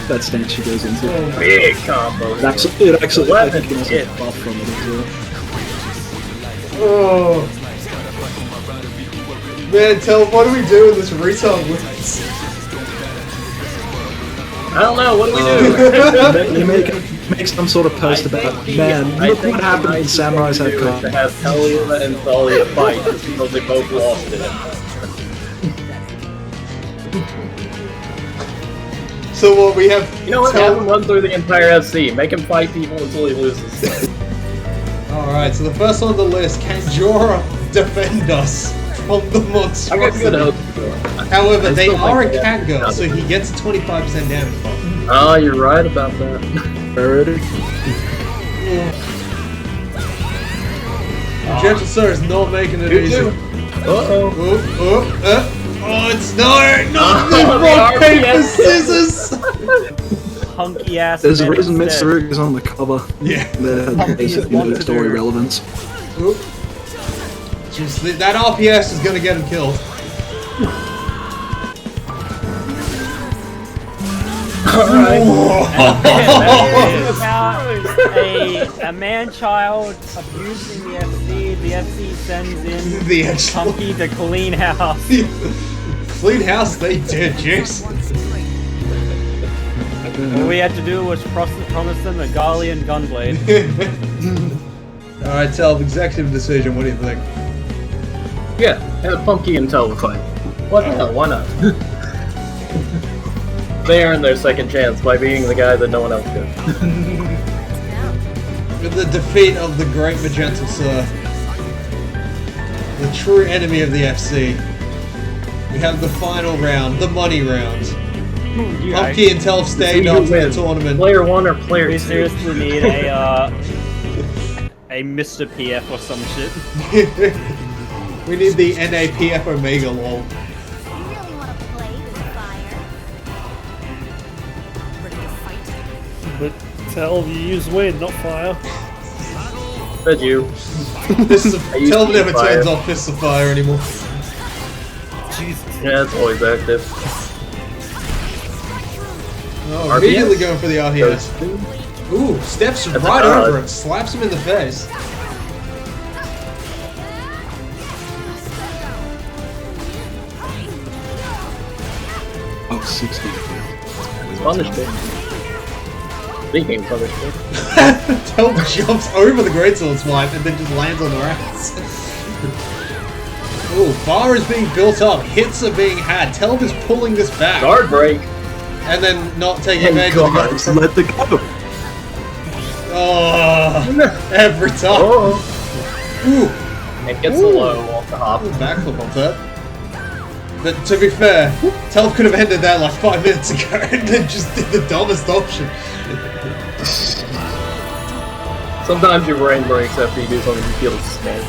[SPEAKER 3] that stance she goes into.
[SPEAKER 2] Big combo.
[SPEAKER 3] It actually, I think you can also
[SPEAKER 2] Shit.
[SPEAKER 3] buff from it as well.
[SPEAKER 1] Oh. Man, what do we do with this retard wins?
[SPEAKER 2] I don't know. What do we do?
[SPEAKER 3] You make some sort of post about, man, look what happened when samurais had
[SPEAKER 2] To
[SPEAKER 3] cars.
[SPEAKER 2] have Talia and Thalia fight because they both lost it.
[SPEAKER 1] So what we have?
[SPEAKER 2] You know what? Have him run through the entire FC. Make him fight people until he loses.
[SPEAKER 1] All right. So the first on the list, can Jorah defend us from the
[SPEAKER 2] I got good
[SPEAKER 1] monstrosity?
[SPEAKER 2] hopes for him.
[SPEAKER 1] However,
[SPEAKER 2] I
[SPEAKER 1] they
[SPEAKER 2] still
[SPEAKER 1] are a
[SPEAKER 2] think
[SPEAKER 1] cat girl,
[SPEAKER 2] that-
[SPEAKER 1] so he gets a 25% damage buff.
[SPEAKER 2] Oh, you're right about that.
[SPEAKER 3] Already?
[SPEAKER 1] Magenta Sir is not making it easy.
[SPEAKER 2] Uh-oh.
[SPEAKER 1] Oh, it's not the
[SPEAKER 2] Oh,
[SPEAKER 1] rock,
[SPEAKER 2] the
[SPEAKER 1] paper,
[SPEAKER 2] RPS.
[SPEAKER 1] scissors!
[SPEAKER 5] Hunky ass.
[SPEAKER 3] There's a
[SPEAKER 5] men
[SPEAKER 3] reason
[SPEAKER 5] instead.
[SPEAKER 3] Mitsuru is on the cover.
[SPEAKER 1] Yeah.
[SPEAKER 3] That has basically no story relevance.
[SPEAKER 1] Oop. Just, that RPS is gonna get him killed.
[SPEAKER 2] Alright.
[SPEAKER 5] About a man-child abusing the FC. The FC sends in
[SPEAKER 1] The actual
[SPEAKER 5] Hunky to clean house.
[SPEAKER 1] Fleet House, they did, Jace.
[SPEAKER 5] All we had to do was promise them a Garlean gunblade.
[SPEAKER 1] Alright, Telv, executive decision, what do you think?
[SPEAKER 2] Yeah, have Punky and Tell fight. What the hell? Why not? They earned their second chance by being the guy that no one else did.
[SPEAKER 1] With the defeat of the great Magenta Sir, the true enemy of the FC, we have the final round, the money round. Pumpkin and Telv stayed
[SPEAKER 2] See
[SPEAKER 1] on
[SPEAKER 2] who
[SPEAKER 1] for the
[SPEAKER 2] wins,
[SPEAKER 1] tournament.
[SPEAKER 2] Player 1 or player
[SPEAKER 5] We
[SPEAKER 2] 2?
[SPEAKER 5] seriously need a Mr. PF or some shit.
[SPEAKER 1] We need the NAPF Omega lol.
[SPEAKER 6] You really want to play with fire? Ready to fight?
[SPEAKER 4] But tell you use wind, not fire.
[SPEAKER 2] Said you.
[SPEAKER 1] Fist of,
[SPEAKER 2] I used
[SPEAKER 1] Telv
[SPEAKER 2] to
[SPEAKER 1] never
[SPEAKER 2] use fire.
[SPEAKER 1] turns off Fists of Fire anymore.
[SPEAKER 4] Jesus.
[SPEAKER 2] Yeah, it's always active.
[SPEAKER 1] Oh,
[SPEAKER 2] RPS?
[SPEAKER 1] immediately going for the RPS.
[SPEAKER 2] Those two.
[SPEAKER 1] Ooh, steps
[SPEAKER 2] That's
[SPEAKER 1] right
[SPEAKER 2] odd.
[SPEAKER 1] over it, slaps him in the face.
[SPEAKER 3] Oh, 60.
[SPEAKER 2] Punished it. Speaking of punished it.
[SPEAKER 1] Telv jumps over the Greatsword Swipe and then just lands on their ass. Ooh, bar is being built up, hits are being had. Telv is pulling this back.
[SPEAKER 2] Guard break.
[SPEAKER 1] and then not taking
[SPEAKER 3] Hey
[SPEAKER 1] advantage of the
[SPEAKER 3] guys,
[SPEAKER 1] gun.
[SPEAKER 3] let the go.
[SPEAKER 1] Oh, every time.
[SPEAKER 2] Oh,
[SPEAKER 1] Ooh,
[SPEAKER 2] and gets the low off the hop.
[SPEAKER 1] backflip off that. But to be fair, Telf could have ended that like 5 minutes ago and then just did the dumbest option.
[SPEAKER 2] Sometimes your brain breaks after you do something you feel small.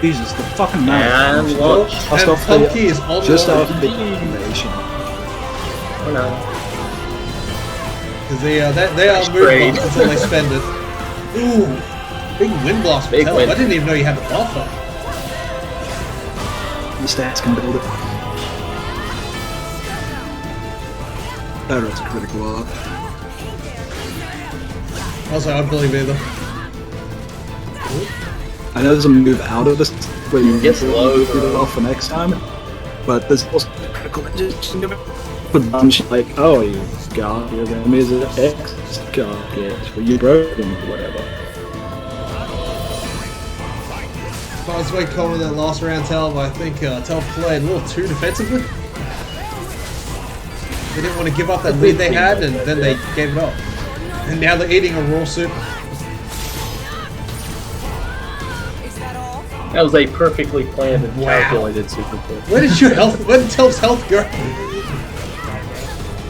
[SPEAKER 3] Jesus, the fucking man.
[SPEAKER 2] And launch.
[SPEAKER 1] And Punky is on
[SPEAKER 3] Just
[SPEAKER 1] the
[SPEAKER 3] off the animation.
[SPEAKER 2] Oh no.
[SPEAKER 1] Because they are
[SPEAKER 2] Nice
[SPEAKER 1] move
[SPEAKER 2] trade.
[SPEAKER 1] blocks until they spend it. Ooh, big wind blast for
[SPEAKER 2] Big
[SPEAKER 1] Telf.
[SPEAKER 2] wind.
[SPEAKER 1] I didn't even know you had the buffer.
[SPEAKER 3] The stats can build it. That's a critical art.
[SPEAKER 1] Also, I don't believe either.
[SPEAKER 3] I know there's a move out of this where you
[SPEAKER 2] Gets low,
[SPEAKER 3] get it off for next time, but there's also critical for dumb shit like, oh, you got your enemies at X, got it, or you broke them, or whatever.
[SPEAKER 1] If I was to make a comment that last round, Telf, I think Telf played a little too defensively. They didn't want to give up that lead they had, and then they gave it up. And now they're eating a raw soup.
[SPEAKER 2] That was a perfectly planned and
[SPEAKER 1] Wow.
[SPEAKER 2] calculated super kill.
[SPEAKER 1] Where did your health? Where did Telf's health go?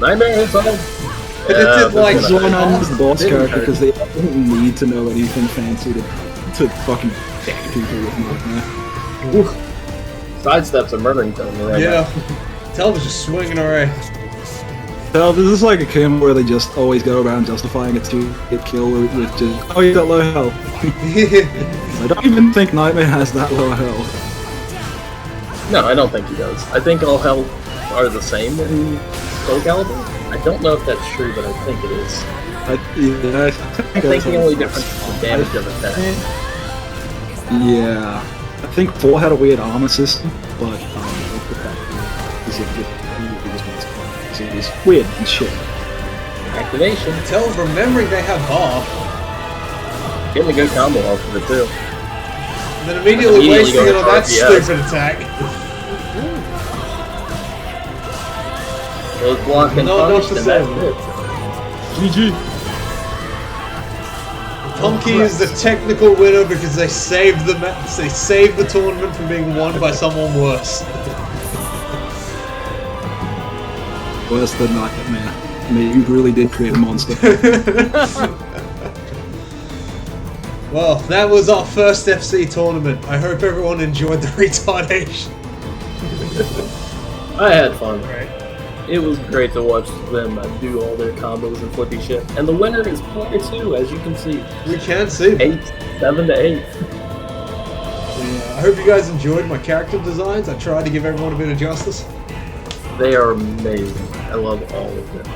[SPEAKER 2] Nightmare inside.
[SPEAKER 1] It did, like,
[SPEAKER 3] This is why I'm the boss
[SPEAKER 2] Didn't
[SPEAKER 3] character,
[SPEAKER 2] hurt.
[SPEAKER 3] because they don't need to know anything fancy to fucking deck people with Nightmare.
[SPEAKER 2] Sidesteps a murdering tone right
[SPEAKER 1] Yeah. Telf was just swinging away.
[SPEAKER 3] So this is like a game where they just always go around justifying a two-hit kill with just, oh, you got low health. I don't even think Nightmare has that low health.
[SPEAKER 2] now. No, I don't think he does. I think all health are the same in Soul Calibur. I don't know if that's true, but I think it is.
[SPEAKER 3] I
[SPEAKER 2] I think the only difference is the damage of attack.
[SPEAKER 3] Yeah, I think 4 had a weird armor system, but it's weird and shit.
[SPEAKER 2] Activation.
[SPEAKER 1] Telf remembering they have bar,
[SPEAKER 2] Getting a good combo off of it too.
[SPEAKER 1] and then immediately
[SPEAKER 2] Immediately
[SPEAKER 1] wasting it
[SPEAKER 2] going
[SPEAKER 1] on that
[SPEAKER 2] for RPS.
[SPEAKER 1] stupid attack.
[SPEAKER 2] It was blocked and
[SPEAKER 1] Not enough
[SPEAKER 2] punished,
[SPEAKER 1] to
[SPEAKER 2] and
[SPEAKER 1] save.
[SPEAKER 2] that's it.
[SPEAKER 3] GG.
[SPEAKER 1] Punky is the technical winner because they saved the they saved the tournament from being won by someone worse.
[SPEAKER 3] Worse than Nightmare. I mean, you really did create a monster.
[SPEAKER 1] Well, that was our first FC tournament. I hope everyone enjoyed the retardation.
[SPEAKER 2] I had fun.
[SPEAKER 4] Right.
[SPEAKER 2] It was great to watch them do all their combos and flippy shit. And the winner is player 2, as you can see.
[SPEAKER 1] We can't see.
[SPEAKER 2] 7 to 8.
[SPEAKER 1] I hope you guys enjoyed my character designs. I tried to give everyone a bit of justice.
[SPEAKER 2] They are amazing. I love all of them.